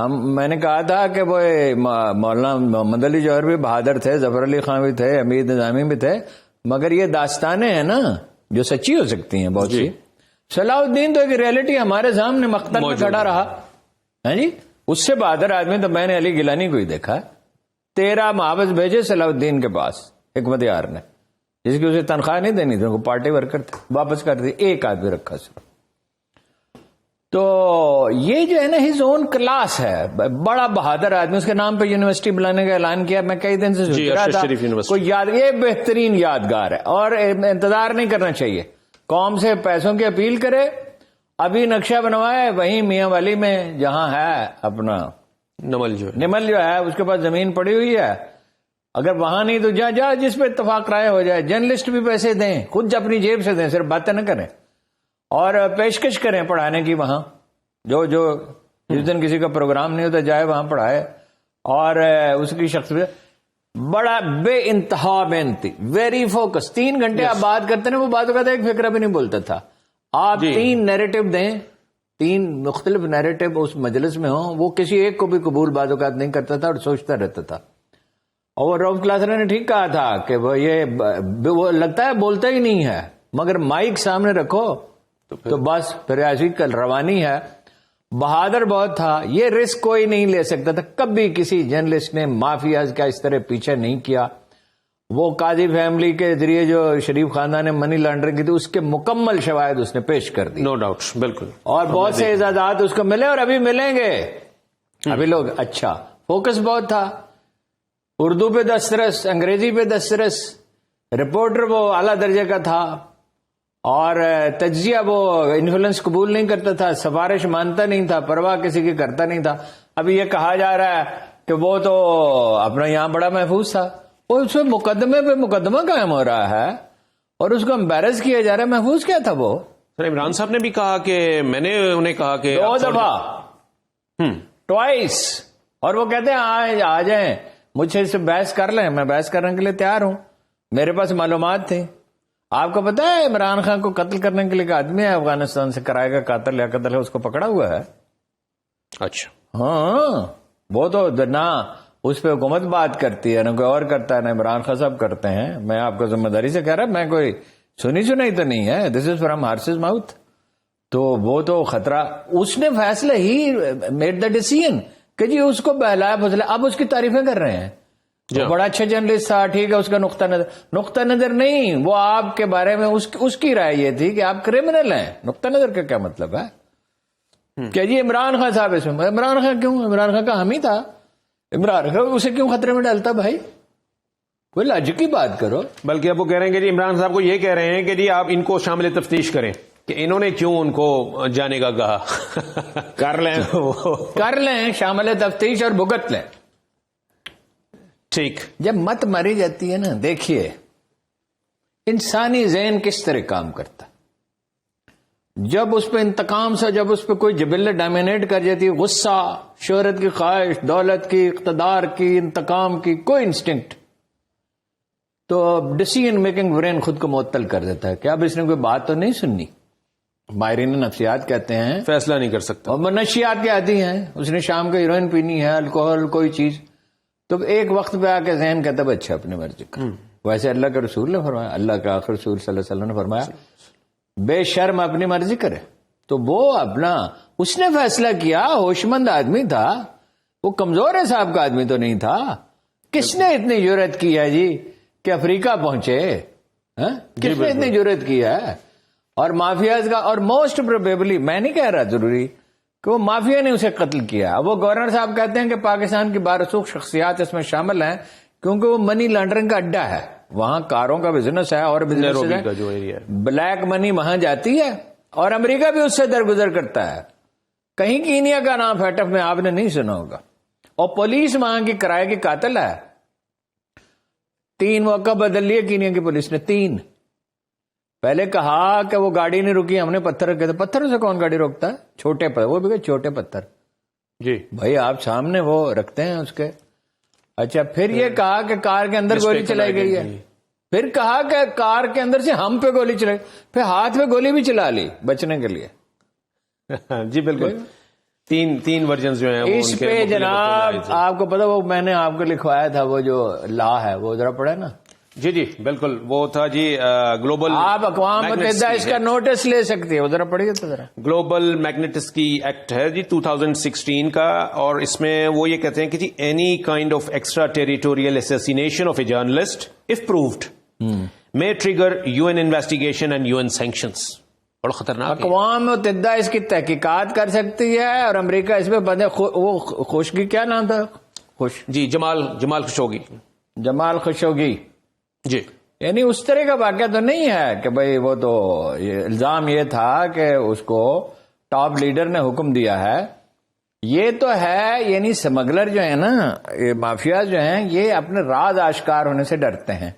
میں نے کہا تھا کہ وہ مولانا محمد علی جوہر بھی بہادر تھے، ظفر علی خان بھی تھے، امید نظامی بھی تھے، مگر یہ داستانیں ہیں نا جو سچی ہو سکتی ہیں بہت سی. صلاح الدین تو ایک ریئلٹی ہمارے سامنے مقتل میں کھڑا رہا ہے جی. اس سے بہادر آدمی تو میں نے علی گیلانی کو ہی دیکھا. 13 محافظ بھیجے صلاح الدین کے پاس حکمت یار نے، جس کی اسے تنخواہ نہیں دینی تھی، وہ پارٹی ورکر تھے، واپس کر دی. ایک آدمی رکھا صرف. تو یہ جو ہے نا ہز اون کلاس ہے، بڑا بہادر آدمی. اس کے نام پہ یونیورسٹی بلانے کا اعلان کیا. میں کئی دن سے سوچ رہا تھا کوئی یہ بہترین یادگار ہے، اور انتظار نہیں کرنا چاہیے. قوم سے پیسوں کی اپیل کرے. ابھی نقشہ بنوائے وہیں میاں والی میں جہاں ہے اپنا نمل جو ہے اس کے پاس زمین پڑی ہوئی ہے. اگر وہاں نہیں تو جا جس پہ اتفاق رائے ہو جائے. جرنلسٹ بھی پیسے دیں، خود اپنی جیب سے دیں، صرف باتیں نہ کریں، اور پیشکش کریں پڑھانے کی. وہاں جو جس دن کسی کا پروگرام نہیں ہوتا جائے وہاں پڑھائے. اور اس کی شخصیت بڑا بے انتہا محنتی، ویری فوکس. 3 گھنٹے آپ بات کرتے ہیں، وہ باتوں کا ایک فکرہ بھی نہیں بولتا تھا. آپ 3 نیریٹو دیں، 3 مختلف نیریٹو اس مجلس میں ہوں، وہ کسی ایک کو بھی قبول بعض اوقات نہیں کرتا تھا اور سوچتا رہتا تھا. اور روف کلاسرا نے ٹھیک کہا تھا کہ وہ لگتا ہے بولتا ہی نہیں ہے، مگر مائک سامنے رکھو تو بس پھر ایسی کل روانی ہے. بہادر بہت تھا. یہ رسک کوئی نہیں لے سکتا تھا. کبھی کسی جرنلسٹ نے مافیاز کا اس طرح پیچھے نہیں کیا. وہ قاضی فیملی کے ذریعے جو شریف خاندان نے منی لانڈرنگ کی تھی، اس کے مکمل شواہد اس نے پیش کر دی. نو ڈاؤٹ، بالکل. اور بہت سے اعزازات اس کو ملے اور ابھی ملیں گے. ابھی لوگ اچھا فوکس بہت تھا. اردو پہ دسترس، انگریزی پہ دسترس، رپورٹر وہ اعلیٰ درجے کا تھا، اور تجزیہ وہ انفلوئنس قبول نہیں کرتا تھا، سفارش مانتا نہیں تھا، پرواہ کسی کی کرتا نہیں تھا. ابھی یہ کہا جا رہا ہے کہ وہ تو اپنا یہاں بڑا محفوظ تھا. اور اس میں مقدمے پہ مقدمہ قائم ہو رہا ہے اور اس کو امبیرس کیا جا رہا ہے. محفوظ کیا تھا وہ؟ سر عمران صاحب نے بھی کہا کہ میں نے انہیں کہا کہ 2 دفعہ ٹوائس، اور وہ کہتے ہیں آ جائیں مجھ سے بحث کر لیں. میں بحث کرنے کے لیے تیار ہوں، میرے پاس معلومات تھی. آپ کو پتا ہے عمران خان کو قتل کرنے کے لیے ایک آدمی ہے افغانستان سے، کرائے کا قاتل یا قتل ہے، اس کو پکڑا ہوا ہے. اچھا. ہاں، وہ تو نہ اس پہ حکومت بات کرتی ہے، نہ کوئی اور کرتا ہے، نہ عمران خان صاحب کرتے ہیں. میں آپ کو ذمہ داری سے کہہ رہا، میں کوئی سنی تو نہیں ہے. دس از فرام ہارسز ماؤتھ. تو وہ تو خطرہ, اس نے فیصلہ ہی میڈ دا ڈیسیژن کہ جی اس کو بہلایا پھسلا. اب اس کی تعریفیں کر رہے ہیں, وہ بڑا اچھا جرنلسٹ تھا, ٹھیک ہے, اس کا نقطہ نظر نہیں, وہ آپ کے بارے میں اس کی رائے یہ تھی کہ آپ کرمنل ہیں. نقطہ نظر کا کیا مطلب ہے کہ جی عمران خان صاحب اس میں, عمران خان کیوں, عمران خان کا حامی تھا, عمران خان اسے کیوں خطرے میں ڈالتا بھائی, کوئی لاجک کی بات کرو. بلکہ اب وہ کہہ رہے ہیں کہ جی عمران صاحب کو یہ کہہ رہے ہیں کہ جی آپ ان کو شامل تفتیش کریں کہ انہوں نے کیوں ان کو جانے کا کہا. کر لیں شامل تفتیش اور بھگت لیں. ٹھیک. جب مت ماری جاتی ہے نا, دیکھیے انسانی ذہن کس طرح کام کرتا ہے. جب اس پہ انتقام سے, جب اس پہ کوئی جبلت ڈومینیٹ کر جاتی ہے, غصہ, شہرت کی خواہش, دولت کی, اقتدار کی, انتقام کی, کوئی انسٹنکٹ, تو ڈیسیژن میکنگ برین خود کو معطل کر دیتا ہے کہ اب اس نے کوئی بات تو نہیں سننی. ماہرین نفسیات کہتے ہیں فیصلہ نہیں کر سکتا. اور منشیات کے عادی ہیں, اس نے شام کو ہیروئن پینی ہے, الکوہل, کوئی چیز, تو ایک وقت پہ آ کے ذہن کہتا ہے اچھا اپنی مرضی کا. ویسے اللہ کے رسول نے فرمایا, اللہ کا آخر رسول صلی اللہ علیہ وسلم نے فرمایا بے شرم اپنی مرضی کرے. تو وہ اپنا اس نے فیصلہ کیا, ہوش مند آدمی تھا, وہ کمزور ہے صاحب کا آدمی تو نہیں تھا. کس نے اتنی جرأت کی ہے جی کہ افریقہ پہنچے, کس نے اتنی جرأت کی ہے. اور مافیاز کا, اور موسٹ پروبیبلی, میں نہیں کہہ رہا ضروری کہ وہ مافیا نے اسے قتل کیا. وہ گورنر صاحب کہتے ہیں کہ پاکستان کی بارسوخ شخصیات اس میں شامل ہیں کیونکہ وہ منی لانڈرنگ کا اڈا ہے, وہاں کاروں کا بزنس ہے اور بزنس ہے, جو ایریا ہے بلیک منی وہاں جاتی ہے, اور امریکہ بھی اس سے درگزر کرتا ہے. کہیں کینیا کا نام فیٹف میں آپ نے نہیں سنا ہوگا, اور پولیس وہاں کی کرائے کی قاتل ہے. 3 موقع بدل لیے کینیا کی پولیس نے, 3. پہلے کہا کہ وہ گاڑی نہیں رکی, ہم نے پتھر رکھے تھے. پتھروں سے کون گاڑی روکتا ہے, چھوٹے پتھر, وہ بھی چھوٹے پتھر. جی بھائی آپ سامنے وہ رکھتے ہیں اس کے. اچھا, پھر یہ کہا کہ کار کے اندر گولی چلائی گئی ہے. پھر کہا کہ کار کے اندر سے ہم پہ گولی چلائی, پھر ہاتھ پہ گولی بھی چلا لی بچنے کے لیے. جی بالکل, 3 ورژنز جو ہیں اس پہ جناب آپ کو پتا, وہ میں نے آپ کو لکھوایا تھا, وہ جو لا ہے وہ ذرا پڑھے نا. جی جی بالکل, وہ تھا جی گلوبل, آپ اقوام متحدہ اس کا نوٹس لے سکتے ہیں, ذرا پڑھیے تو ذرا. گلوبل میگنیٹسکی ایکٹ ہے جی 2016 کا, اور اس میں وہ یہ کہتے ہیں کہ جی any kind of extra territorial assassination of a journalist if proved may trigger UN investigation and UN sanctions. بڑا خطرناک. اقوام متحدہ اس کی تحقیقات کر سکتی ہے, اور امریکہ اس میں بندے, وہ خشوگی کیا نام تھا, جی جمال خشوگی, جمال خشوگی. جی یعنی اس طرح کا واقعہ تو نہیں ہے کہ بھئی وہ تو الزام یہ تھا کہ اس کو ٹاپ لیڈر نے حکم دیا ہے. یہ تو ہے, یعنی سمگلر جو ہے نا, مافیا جو ہیں, یہ اپنے راز آشکار ہونے سے ڈرتے ہیں.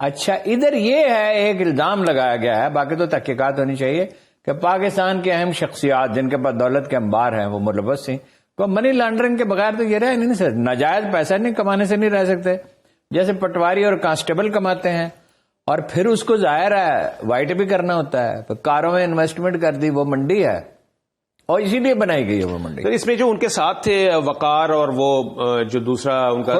اچھا, ادھر یہ ہے ایک الزام لگایا گیا ہے, باقی تو تحقیقات ہونی چاہیے, کہ پاکستان کے اہم شخصیات جن کے پاس دولت کے انبار ہیں وہ ملوث تھیں. تو منی لانڈرنگ کے بغیر تو یہ رہ نہیں سکتے, ناجائز پیسہ نہیں کمانے سے نہیں رہ سکتے. جیسے پٹواری اور کانسٹیبل کماتے ہیں, اور پھر اس کو ظاہر ہے وائٹ بھی کرنا ہوتا ہے, تو کاروں میں انویسٹمنٹ کر دی, وہ منڈی ہے, اور اسی لیے بنائی گئی ہے وہ منڈی. تو اس میں جو ان کے ساتھ تھے وقار, اور وہ جو دوسرا ان کا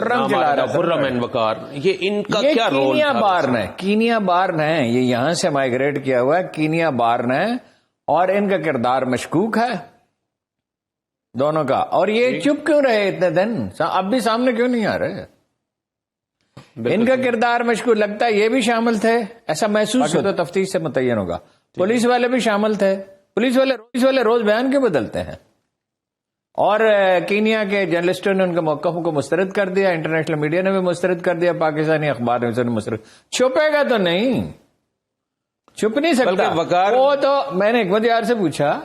خرم اینڈ وقار, یہ ان کا کیا رول تھا؟ کینیا بارن ہے, یہ یہاں سے مائگریٹ کیا ہوا ہے, کینیا بارن ہے, اور ان کا کردار مشکوک ہے دونوں کا. اور یہ چپ کیوں رہے اتنے دن, اب بھی سامنے کیوں نہیں آ رہے؟ ان کا کردار مشکوک لگتا ہے, یہ بھی شامل تھے, ایسا محسوس ہوتا, تفتیش سے متعین ہوگا. پولیس والے بھی شامل تھے. پولیس والے روز بیان کیوں بدلتے ہیں؟ اور کینیا کے جرنلسٹوں نے ان کے موقفوں کو مسترد کر دیا, انٹرنیشنل میڈیا نے بھی مسترد کر دیا, پاکستانی اخبار نے مسترد. چھپے گا تو نہیں, چھپ نہیں سکتا. وہ تو میں نے حکمت یار سے پوچھا,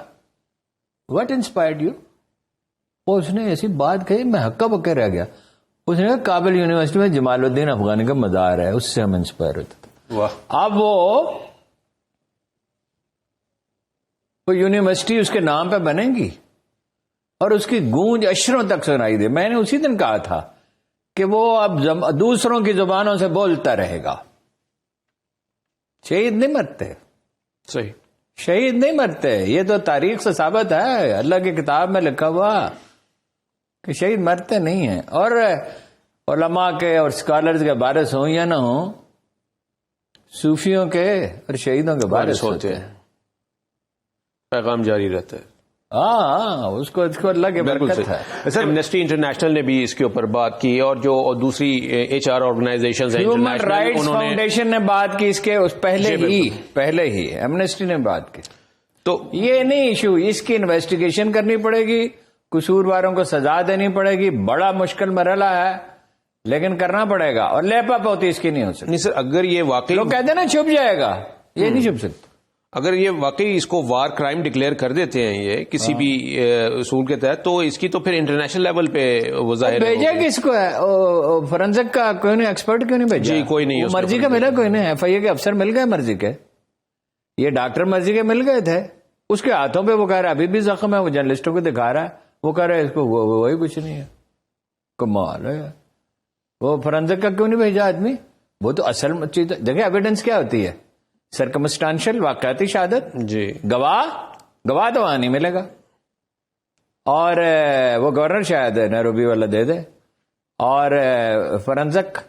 وٹ انسپائرڈ یو؟ اس نے ایسی بات کہی, میں ہکا بکے رہ گیا. اس نے کہا کابل یونیورسٹی میں جمال الدین افغانی کا مزار ہے, اس سے ہم انسپائر ہوتے تھے. اب وہ یونیورسٹی اس کے نام پہ بنے گی, اور اس کی گونج اشروں تک سنائی دے. میں نے اسی دن کہا تھا کہ وہ اب دوسروں کی زبانوں سے بولتا رہے گا. شہید نہیں مرتے, صحیح, شہید نہیں مرتے, یہ تو تاریخ سے ثابت ہے, اللہ کی کتاب میں لکھا ہوا کہ شہید مرتے نہیں ہیں. اور علماء کے اور اسکالرز کے بارش ہوں یا نہ ہوں, صوفیوں کے اور شہیدوں کے بارش ہوتے ہیں. پیغام جاری رہتا ہے. ہاں اس کو اللہ کی برکت ہے. سر ایمنسٹی انٹرنیشنل نے بھی اس کے اوپر بات کی اور جو دوسری ایچ آر آرگنائزیشنز ہیں ہیومن رائٹس فاؤنڈیشن نے بات کی اس کے پہلے ہی ایمنسٹی نے بات کی. تو یہ نہیں ایشو, اس کی انویسٹیگیشن کرنی پڑے گی, قصورواروں کو سزا دینی پڑے گی. بڑا مشکل مرحلہ ہے لیکن کرنا پڑے گا, اور لیپا پوتی اس کی نہیں ہو سکتی. نہیں سر, اگر یہ واقعی لوگ کہتے ہیں نا چھپ جائے گا, یہ نہیں چھپ سکتا. اگر یہ واقعی اس کو وار کرائم ڈکلیئر کر دیتے ہیں یہ کسی بھی اصول کے تحت, تو اس کی تو پھر انٹرنیشنل لیول پہ وہ ظاہر بھیجا کس کو ہے؟ فورنزک کا کوئی نہیں, ایکسپرٹ کیوں نہیں بھیجا؟ جی کوئی نہیں, مرضی کا ملا کوئی نہیں. ایف آئی اے کے افسر مل گئے مرضی کے, یہ ڈاکٹر مرضی کے مل گئے تھے. اس کے ہاتھوں پہ وہ کہہ رہا ہے ابھی بھی زخم ہے, وہ جرنلسٹوں کو دکھا رہا ہے, وہ کہہ رہا ہے اس کو وہی کچھ نہیں ہے. کمال ہے. وہ فورنزک کا کیوں نہیں بھیجا آدمی؟ وہ تو اصل چیز دیکھیں, ایویڈنس کیا ہوتی ہے؟ سرکمسٹانشل, واقعاتی شہادت. جی گواہ تو وہاں نہیں ملے گا, اور وہ گورنر شاید نیروبی والا دے دے, اور فورنزک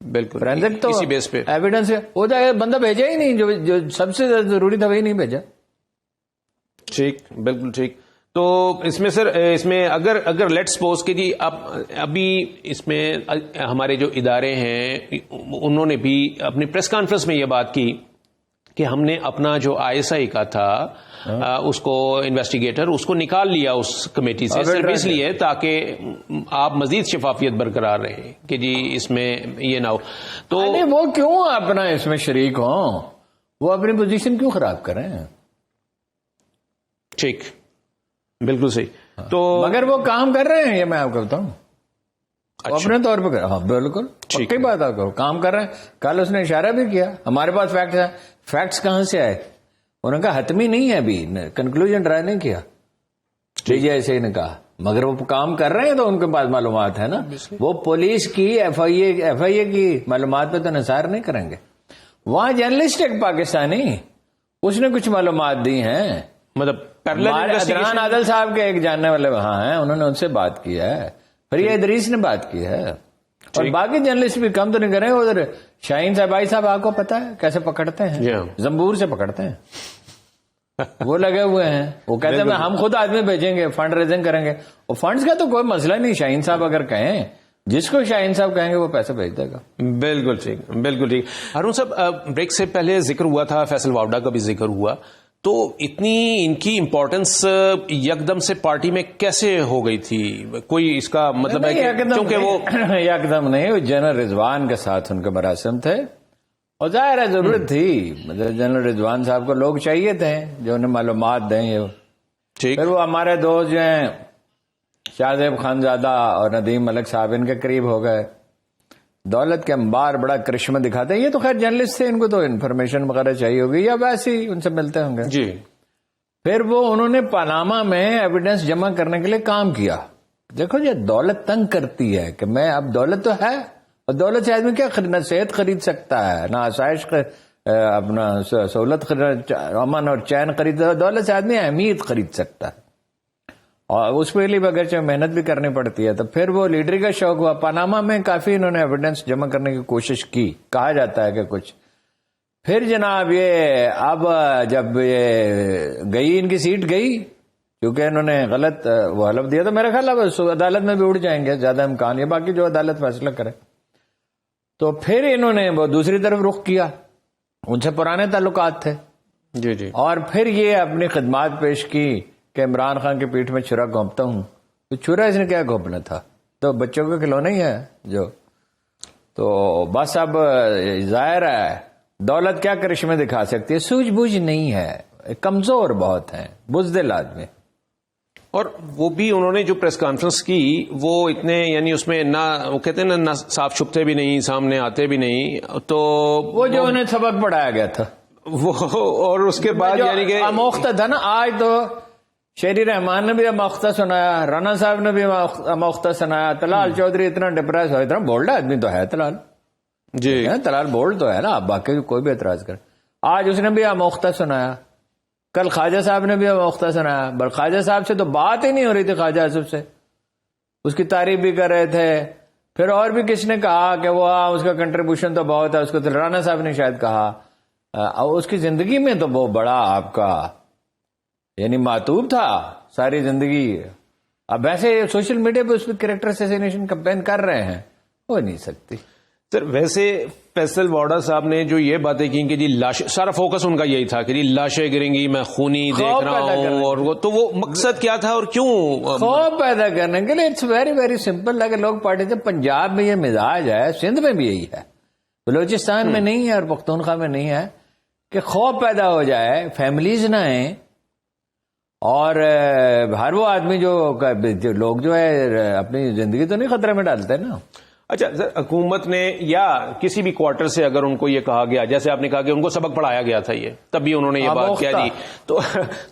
بالکل فورنزک تو اسی بیس پہ ایویڈنس وہ تو بندہ بھیجا ہی نہیں, جو سب سے ضروری تھا وہی نہیں بھیجا. ٹھیک, بالکل ٹھیک. تو اس میں سر, اس میں اگر لیٹ سپوز کہ جی ابھی اس میں ہمارے جو ادارے ہیں انہوں نے بھی اپنی پریس کانفرنس میں یہ بات کی کہ ہم نے اپنا جو آئی ایس آئی کا تھا اس کو انویسٹیگیٹر اس کو نکال لیا اس کمیٹی سے, صرف اس لیے تاکہ آپ مزید شفافیت برقرار رہیں کہ جی اس میں یہ نہ ہو. تو وہ کیوں اپنا اس میں شریک ہوں, وہ اپنی پوزیشن کیوں خراب کریں؟ ٹھیک, بالکل صحیح. تو مگر وہ کام کر رہے ہیں, یہ میں آپ کو بتاؤں, اپنے طور پہ کر. ہاں بالکل پکی بات آپ کو, کام کر رہے ہیں. کل اس نے اشارہ بھی کیا, ہمارے پاس فیکٹس ہیں. فیکٹس کہاں سے آئے؟ انہوں نے کہا حتمی نہیں ہے, ابھی کنکلوژن ٹرائی نہیں کیا. جی ایسے ہی نے کہا, مگر وہ کام کر رہے ہیں تو ان کے پاس معلومات ہے نا. وہ پولیس کی ایف آئی اے کی معلومات پہ تو نثار نہیں کریں گے. وہاں جرنلسٹ ایک پاکستانی, اس نے کچھ معلومات دی ہیں. مطلب ادنان عادل صاحب کے ایک جاننے والے وہاں ہیں, انہوں نے ان سے بات کی ہے. پھر یہ ادریس نے بات کی ہے, اور باقی جرنلسٹ بھی کم تو نہیں کریں. ادھر شاہین صاحب آپ کو پتا ہے کیسے پکڑتے ہیں؟ زمبور سے پکڑتے ہیں. وہ لگے ہوئے ہیں, وہ کہتے ہیں ہم خود آدمی بھیجیں گے, فنڈ ریزنگ کریں گے. اور فنڈز کا تو کوئی مسئلہ نہیں, شاہین صاحب اگر کہیں, جس کو شاہین صاحب کہیں گے وہ پیسے بھیج دے گا. بالکل ٹھیک, بالکل ٹھیک. ہارون صاحب, بریک سے پہلے ذکر ہوا تھا, فیصل واوڈا کا بھی ذکر ہوا, تو اتنی ان کی امپورٹنس یکدم سے پارٹی میں کیسے ہو گئی تھی؟ کوئی اس کا مطلب ہے کیونکہ وہ یکدم نہیں, وہ جنرل رضوان کے ساتھ ان کے مراسم تھے, اور ظاہر ہے ضرورت تھی. مطلب جنرل رضوان صاحب کو لوگ چاہیے تھے جو انہیں معلومات دیں. یہ پھر وہ ہمارے دوست جو ہیں شاہ زیب خانزادہ اور ندیم ملک صاحب ان کے قریب ہو گئے. دولت کے انبار بڑا کرشمہ دکھاتے ہیں. یہ تو خیر جرنلسٹ تھے, ان کو تو انفارمیشن وغیرہ چاہیے ہوگی یا ویسے ہی ان سے ملتے ہوں گے. جی. پھر وہ انہوں نے پاناما میں ایویڈنس جمع کرنے کے لیے کام کیا. دیکھو یہ دولت تنگ کرتی ہے کہ میں اب دولت تو ہے, اور دولت سے آدمی کیا خریدنا, صحت خرید سکتا ہے, نہ آسائش اپنا سہولت, امن اور چین خرید. دولت سے آدمی اہمیت خرید سکتا ہے, اور اس کے لیے بغیر چاہے محنت بھی کرنی پڑتی ہے. تو پھر وہ لیڈری کا شوق ہوا. پاناما میں کافی انہوں نے ایویڈنس جمع کرنے کی کوشش کی, کہا جاتا ہے کہ کچھ. پھر جناب یہ اب جب یہ گئی, ان کی سیٹ گئی, کیونکہ انہوں نے غلط وہ حلف دیا, تو میرا خیال ہے عدالت میں بھی اڑ جائیں گے, زیادہ امکان ہے, باقی جو عدالت فیصلہ کرے. تو پھر انہوں نے وہ دوسری طرف رخ کیا, ان سے پرانے تعلقات تھے. جی جی. اور پھر یہ اپنی خدمات پیش کی کہ عمران خان کی پیٹھ میں چھرا گھونپتا ہوں. تو چھرا اس نے کیا گھونپنا تھا, تو بچوں کا کھلونا ہی ہے جو. تو بس اب ظاہر ہے دولت کیا کرشمے دکھا سکتی ہے, سوجھ بوجھ نہیں ہے, کمزور بہت ہیں, بزدل آدمی. اور وہ بھی انہوں نے جو پریس کانفرنس کی وہ اتنے, یعنی اس میں نہ وہ کہتے ہیں نہ صاف چھپتے بھی نہیں, سامنے آتے بھی نہیں. تو وہ جو انہیں سبق پڑھایا گیا تھا وہ, اور اس کے بعد یعنی کہ اموختہ تھا نا. آج تو شیری رحمان نے بھی اموختہ سنایا, رانا صاحب نے بھی اموختہ سنایا, طلال چودھری اتنا ڈپریس ہو, اتنا بولڈ آدمی تو ہے طلال. جی طلال بولڈ تو ہے نا, باقی کوئی بھی اعتراض کرے. آج اس نے بھی اموختہ سنایا, کل خواجہ صاحب نے بھی اموختہ سنایا. بل خواجہ صاحب سے تو بات ہی نہیں ہو رہی تھی, خواجہ آصف سے اس کی تعریف بھی کر رہے تھے. پھر اور بھی کس نے کہا کہ وہ اس کا کنٹریبیوشن تو بہت ہے, اس کو تو رانا صاحب نے شاید کہا. اس کی زندگی میں تو وہ بڑا آپ کا یعنی معتوب تھا ساری زندگی. اب ویسے سوشل میڈیا پہ اس پہ کریکٹر اسیسینیشن کمپین کر رہے ہیں, ہو نہیں سکتی. سر ویسے فیصل واڈا صاحب نے جو یہ باتیں کی کہ جی لاش, سارا فوکس ان کا یہی تھا کہ جی لاشیں گریں گی, میں خونی دیکھ رہا ہوں, اور وہ تو وہ مقصد کیا تھا اور کیوں خوف پیدا کرنے کے لیے. It's very very simple. اگر لوگ پارٹی سے پنجاب میں یہ مزاج ہے, سندھ میں بھی یہی ہے, بلوچستان میں نہیں ہے اور پختونخوا میں نہیں ہے, کہ خوف پیدا ہو جائے, فیملیز نہ آئیں, اور ہر وہ آدمی جو لوگ جو ہے اپنی زندگی تو نہیں خطرے میں ڈالتے نا. اچھا سر, حکومت نے یا کسی بھی کوارٹر سے اگر ان کو یہ کہا گیا, جیسے آپ نے کہا کہ ان کو سبق پڑھایا گیا تھا یہ, تب بھی انہوں نے یہ بات کیا جی,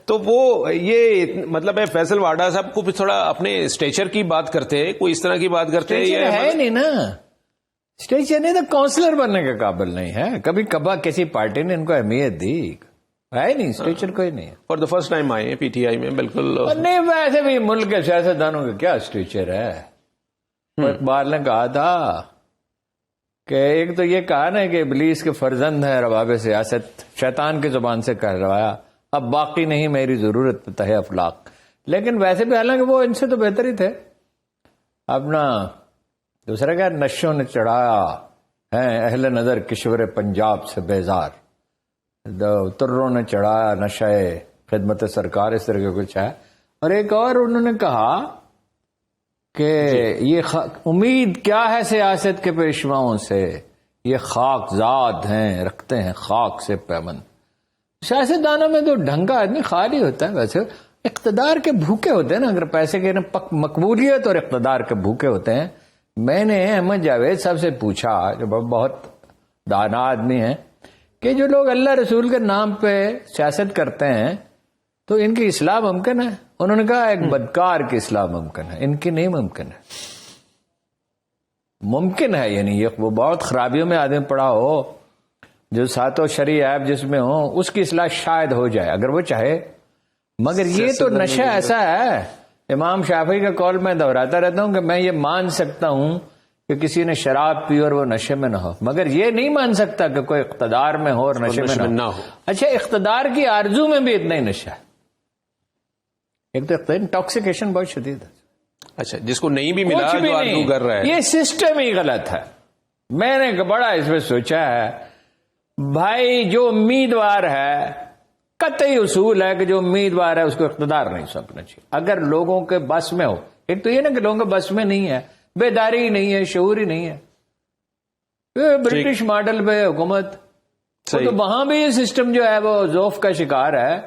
تو وہ یہ مطلب ہے فیصل واڈا صاحب کو تھوڑا اپنے اسٹیچر کی بات کرتے ہیں, کوئی اس طرح کی بات کرتے ہیں, یہ ہے نہیں نا اسٹیچر, نہیں تو کاؤنسلر بننے کے قابل نہیں ہے. کبھی کبھا کسی پارٹی نے ان کو اہمیت دی ہے نہیں, اسٹیچر کوئی نہیں ہے. فار دا فرسٹ ٹائم آئے ہیں پی ٹی آئی میں, بالکل نہیں. ویسے بھی ملک کے سیاستدانوں کا کیا اسٹیچر ہے. اقبال نے کہا تھا کہ ایک تو یہ کہا نا کہ ابلیس کے فرزند ہے رباب سیاست, شیطان کی زبان سے کہلوایا, اب باقی نہیں میری ضرورت تہ افلاق. لیکن ویسے بھی حالانکہ وہ ان سے تو بہتر ہی تھے. اپنا دوسرا کیا, نشوں نے چڑھایا ہے اہل نظر کشور پنجاب سے بیزار, تروں نے چڑھایا نشہ خدمت سرکار, اس طرح کا کچھ ہے. اور ایک اور انہوں نے کہا کہ یہ امید کیا ہے سیاست کے پیشواؤں سے, یہ خاک زاد ہیں رکھتے ہیں خاک سے پیمند. سیاستدانوں میں تو ڈھنگ کا آدمی خالی ہوتا ہے. ویسے اقتدار کے بھوکے ہوتے ہیں نا, اگر پیسے کے مقبولیت اور اقتدار کے بھوکے ہوتے ہیں. میں نے احمد جاوید صاحب سے پوچھا, جو بہت دانا آدمی ہیں, کہ جو لوگ اللہ رسول کے نام پہ سیاست کرتے ہیں تو ان کی اصلاح ممکن ہے؟ انہوں نے کہا ایک بدکار کی اصلاح ممکن ہے, ان کی نہیں ممکن ہے. ممکن ہے یعنی یہ وہ بہت خرابیوں میں آدمی پڑا ہو, جو ساتوں شرعی عیب جس میں ہو, اس کی اصلاح شاید ہو جائے اگر وہ چاہے. مگر یہ تو نشہ ایسا ہے, امام شافعی کا قول میں دہراتا رہتا ہوں کہ میں یہ مان سکتا ہوں کہ کسی نے شراب پی اور وہ نشے میں نہ ہو, مگر یہ نہیں مان سکتا کہ کوئی اقتدار میں ہو اور نشے میں نہ ہو. اچھا, اقتدار کی آرزو میں بھی اتنا ہی نشہ ہے. ایک تو انٹاکسیکیشن بہت شدید ہے. اچھا, جس کو نہیں بھی ملا جو آرزو کر رہا ہے, یہ سسٹم ہی غلط ہے. میں نے بڑا اس میں سوچا ہے بھائی, جو امیدوار ہے قطعی اصول ہے کہ جو امیدوار ہے اس کو اقتدار نہیں سونپنا چاہیے اگر لوگوں کے بس میں ہو. ایک تو یہ نا کہ لوگوں کے بس میں نہیں ہے, بیداری ہی نہیں ہے, شعور ہی نہیں ہے. برٹش ماڈل پہ حکومت, تو وہاں بھی یہ سسٹم جو ہے وہ ذوف کا شکار ہے,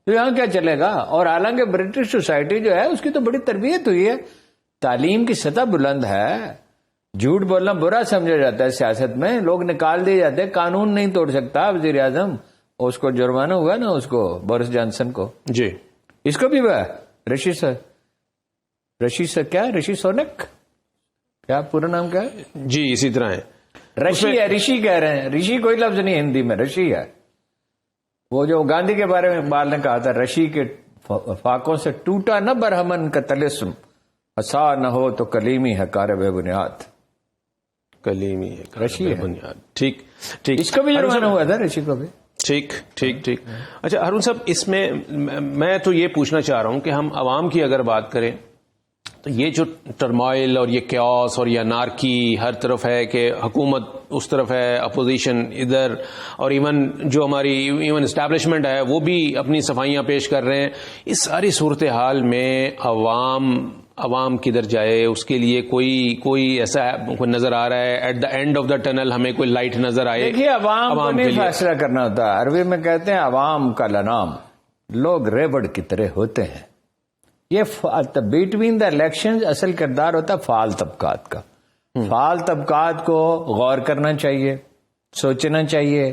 تو یہاں کیا چلے گا. اور حالانکہ برٹش سوسائٹی جو ہے اس کی تو بڑی تربیت ہوئی ہے, تعلیم کی سطح بلند ہے, جھوٹ بولنا برا سمجھا جاتا ہے سیاست میں, لوگ نکال دیے جاتے ہیں, قانون نہیں توڑ سکتا وزیر اعظم, اس کو جرمانہ ہوا نا اس کو, بورس جانسن کو. جی, اس کو بھی ہوا, رشی سونک, کیا پورا نام کیا ہے؟ جی اسی طرح ہے, رشی ہے, رشی کہہ رہے ہیں, رشی کوئی لفظ نہیں ہندی میں, رشی ہے. وہ جو گاندھی کے بارے میں اقبال نے کہا تھا, رشی کے فاقوں سے ٹوٹا نہ برہمن کا تلسم, عصا نہ ہو تو کلیمی ہے کار بے بنیاد. کلیمی ہے رشی ہے بنیاد. ٹھیک ٹھیک, اس کو بھی جرمانہ ہوا تھا, رشی کو بھی. ٹھیک ٹھیک ٹھیک. اچھا ہارون صاحب, اس میں میں تو یہ پوچھنا چاہ رہا ہوں کہ ہم عوام کی اگر بات کریں تو یہ جو ٹرمائل اور یہ کیوس اور یہ انارکی ہر طرف ہے, کہ حکومت اس طرف ہے, اپوزیشن ادھر, اور ایون جو ہماری ایون اسٹیبلشمنٹ ہے وہ بھی اپنی صفائیاں پیش کر رہے ہیں. اس ساری صورتحال میں عوام کدھر جائے, اس کے لیے کوئی ایسا کوئی نظر آ رہا ہے at the end of the tunnel, ہمیں کوئی لائٹ نظر آئے؟ دیکھیے, عوام کو نہیں فیصلہ کرنا ہوتا. عربی میں کہتے ہیں عوام کا لنام, لوگ ریوڑ کی طرح ہوتے ہیں. یہ بٹوین دا الیکشن اصل کردار ہوتا ہے فعال طبقات کا. فعال طبقات کو غور کرنا چاہیے, سوچنا چاہیے.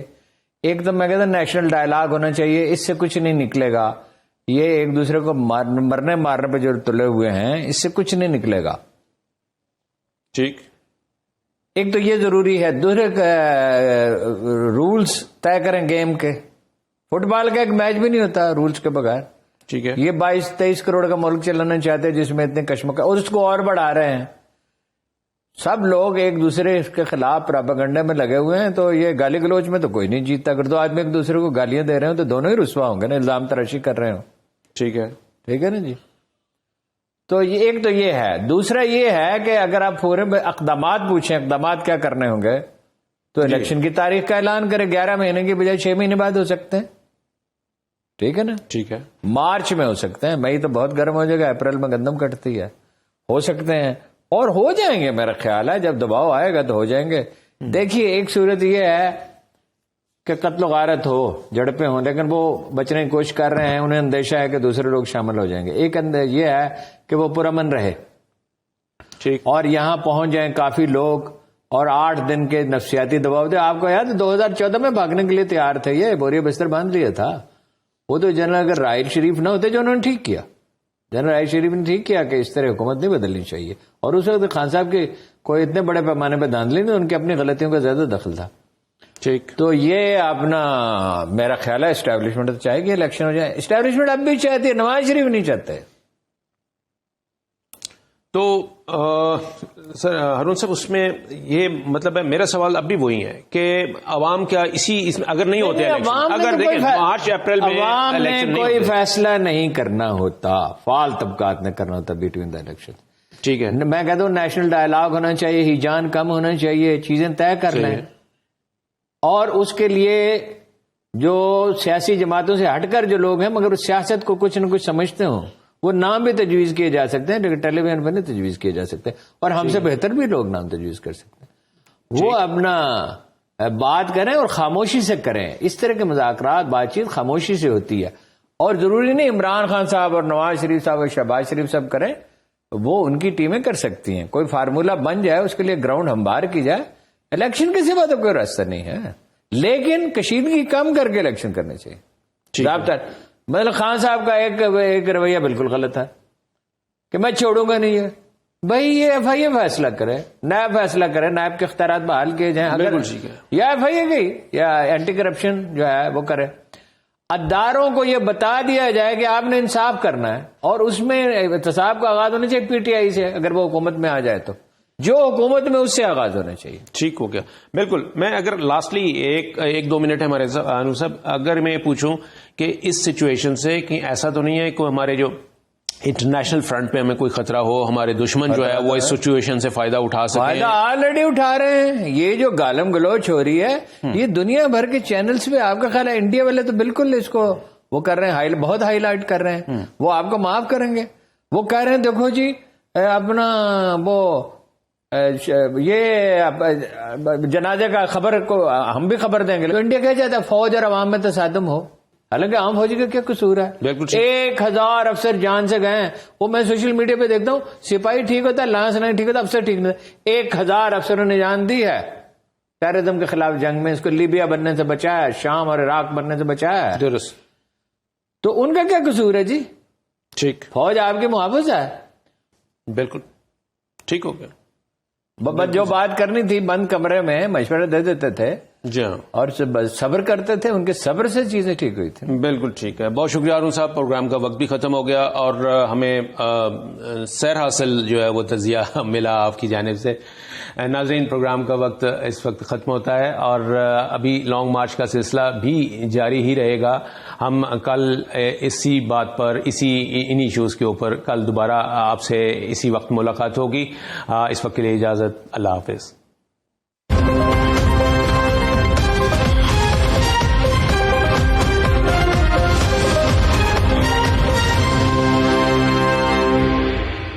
ایک تو میں کہتا ہوں نیشنل ڈائلاگ ہونا چاہیے, اس سے کچھ نہیں نکلے گا. یہ ایک دوسرے کو مرنے پہ جو تلے ہوئے ہیں, اس سے کچھ نہیں نکلے گا. ٹھیک, ایک تو یہ ضروری ہے. دوسرے رولز طے کریں گیم کے. فٹ بال کا ایک میچ بھی نہیں ہوتا رولز کے بغیر. ٹھیک ہے, یہ 22-23 کروڑ کا ملک چلانا چاہتے ہیں جس میں اتنے کشمکش, اور اس کو اور بڑھا رہے ہیں. سب لوگ ایک دوسرے کے خلاف پراپیگنڈے میں لگے ہوئے ہیں. تو یہ گالی گلوچ میں تو کوئی نہیں جیتتا. اگر دو آدمی ایک دوسرے کو گالیاں دے رہے ہوں تو دونوں ہی رسوا ہوں گے نا, الزام تراشی کر رہے ہوں. ٹھیک ہے. ٹھیک ہے نا جی. تو ایک تو یہ ہے. دوسرا یہ ہے کہ اگر آپ پورے اقدامات پوچھیں اقدامات کیا کرنے ہوں گے تو الیکشن کی تاریخ کا اعلان کریں. 11 مہینے کی بجائے 6 مہینے بعد ہو سکتے ہیں. ٹھیک ہے نا. ٹھیک ہے. مارچ میں ہو سکتے ہیں. مئی تو بہت گرم ہو جائے گا. اپریل میں گندم کٹتی ہے. ہو سکتے ہیں اور ہو جائیں گے. میرا خیال ہے جب دباؤ آئے گا تو ہو جائیں گے. دیکھیے ایک صورت یہ ہے کہ قتل و غارت ہو, جھڑپیں ہوں, لیکن وہ بچنے کی کوشش کر رہے ہیں. انہیں اندیشہ ہے کہ دوسرے لوگ شامل ہو جائیں گے. ایک یہ ہے کہ وہ پرامن رہے اور یہاں پہنچ جائیں کافی لوگ اور 8 دن کے نفسیاتی دباؤ دے. آپ کو یاد 2014 میں بھاگنے کے لیے تیار تھے. یہ بوریا بستر باندھ لیا تھا. وہ تو جنرل اگر راحیل شریف نہ ہوتے جو انہوں نے ٹھیک کیا. جنرل راحیل شریف نے ٹھیک کیا کہ اس طرح حکومت نہیں بدلنی چاہیے. اور اس وقت خان صاحب کی کوئی اتنے بڑے پیمانے پہ دھاندلی نہیں, ان کی اپنی غلطیوں کا زیادہ دخل تھا. ٹھیک. تو یہ اپنا میرا خیال ہے اسٹیبلشمنٹ تو چاہے کہ الیکشن ہو جائے. اسٹیبلشمنٹ اب بھی چاہتی ہے, نواز شریف نہیں چاہتے. تو سر ہارون صاحب اس میں یہ مطلب ہے میرا سوال اب بھی وہی ہے کہ عوام کیا اس میں اگر نہیں ہوتے اگر دیکھیں مارچ اپریل میں عوام نے کوئی فیصلہ نہیں کرنا ہوتا, فعال طبقات نے کرنا ہوتا بٹوین دا الیکشن. ٹھیک ہے. میں کہتا ہوں نیشنل ڈائلاگ ہونا چاہیے, ہیجان کم ہونا چاہیے, چیزیں طے کر لیں. اور اس کے لیے جو سیاسی جماعتوں سے ہٹ کر جو لوگ ہیں مگر سیاست کو کچھ نہ کچھ سمجھتے ہوں وہ نام بھی تجویز کیے جا سکتے ہیں, لیکن ٹیلی ویژن پر نہیں تجویز کیے جا سکتے. اور ہم سے بہتر بھی لوگ نام تجویز کر سکتے ہیں. وہ اپنا بات کریں اور خاموشی سے کریں. اس طرح کے مذاکرات بات چیت خاموشی سے ہوتی ہے. اور ضروری نہیں عمران خان صاحب اور نواز شریف صاحب اور شہباز شریف صاحب کریں, وہ ان کی ٹیمیں کر سکتی ہیں. کوئی فارمولہ بن جائے, اس کے لیے گراؤنڈ ہموار کی جائے. الیکشن کے سوا تو کوئی راستہ نہیں ہے, لیکن کشیدگی کم کر کے الیکشن کرنے چاہیے. مطلب خان صاحب کا ایک رویہ بالکل غلط ہے کہ میں چھوڑوں گا نہیں ہے. بھائی یہ ایف آئی اے فیصلہ کرے, نائب فیصلہ کرے, نائب کے اختیارات بحال کیے جائیں. اگر یا ایف آئی اے گئی یا اینٹی کرپشن جو ہے وہ کرے. اداروں کو یہ بتا دیا جائے کہ آپ نے انصاف کرنا ہے اور اس میں احتساب کا آغاز ہونا چاہیے پی ٹی آئی سے. اگر وہ حکومت میں آ جائے تو جو حکومت میں اس سے آغاز ہونا چاہیے. ٹھیک ہو گیا. بالکل. میں اگر لاسٹلی ایک دو منٹ ہے ہمارے صاحب, اگر میں پوچھوں کہ اس سچویشن سے کہ ایسا تو نہیں ہے کہ ہمارے جو انٹرنیشنل فرنٹ پہ ہمیں کوئی خطرہ ہو, ہمارے دشمن جو ہے وہ اس سچویشن سے فائدہ اٹھا سکیں؟ فائدہ آلریڈی اٹھا رہے ہیں. یہ جو گالم گلوچ ہو رہی ہے یہ دنیا بھر کے چینلز پہ, آپ کا خیال ہے انڈیا والے تو بالکل اس کو وہ کر رہے ہیں, بہت ہائی لائٹ کر رہے ہیں. وہ آپ کو معاف کریں گے. وہ کہہ رہے ہیں دیکھو جی اپنا وہ یہ جنازے کا خبر کو ہم بھی خبر دیں گے. تو انڈیا کہہ جاتا ہے فوج اور عوام میں تصادم ہو, حالانکہ عام فوجی کا کیا قصور ہے؟ 1000 افسر جان سے گئے ہیں. وہ میں سوشل میڈیا پہ دیکھتا ہوں سپاہی ٹھیک ہوتا ہے, لانس نہیں ٹھیک ہوتا, افسر ٹھیک نہیں ہوتا. 1000 افسروں نے جان دی ہے ٹیررزم کے خلاف جنگ میں. اس کو لیبیا بننے سے بچایا, شام اور عراق بننے سے بچایا ہے. درست. تو ان کا کیا قصور ہے جی؟ ٹھیک. فوج آپ کے محافظ ہے. بالکل ٹھیک ہو گیا. جو بات کرنی تھی بند کمرے میں مشورہ دے دیتے تھے جی ہاں, اور صبر کرتے تھے. ان کے صبر سے چیزیں ٹھیک ہوئی تھی. بالکل ٹھیک ہے. بہت شکریہ ہارون صاحب. پروگرام کا وقت بھی ختم ہو گیا اور ہمیں سیر حاصل جو ہے وہ تجزیہ ملا آپ کی جانب سے. ناظرین پروگرام کا وقت اس وقت ختم ہوتا ہے اور ابھی لانگ مارچ کا سلسلہ بھی جاری ہی رہے گا. ہم کل اسی بات پر انہی ایشوز کے اوپر کل دوبارہ آپ سے اسی وقت ملاقات ہوگی. اس وقت کے لیے اجازت. اللہ حافظ.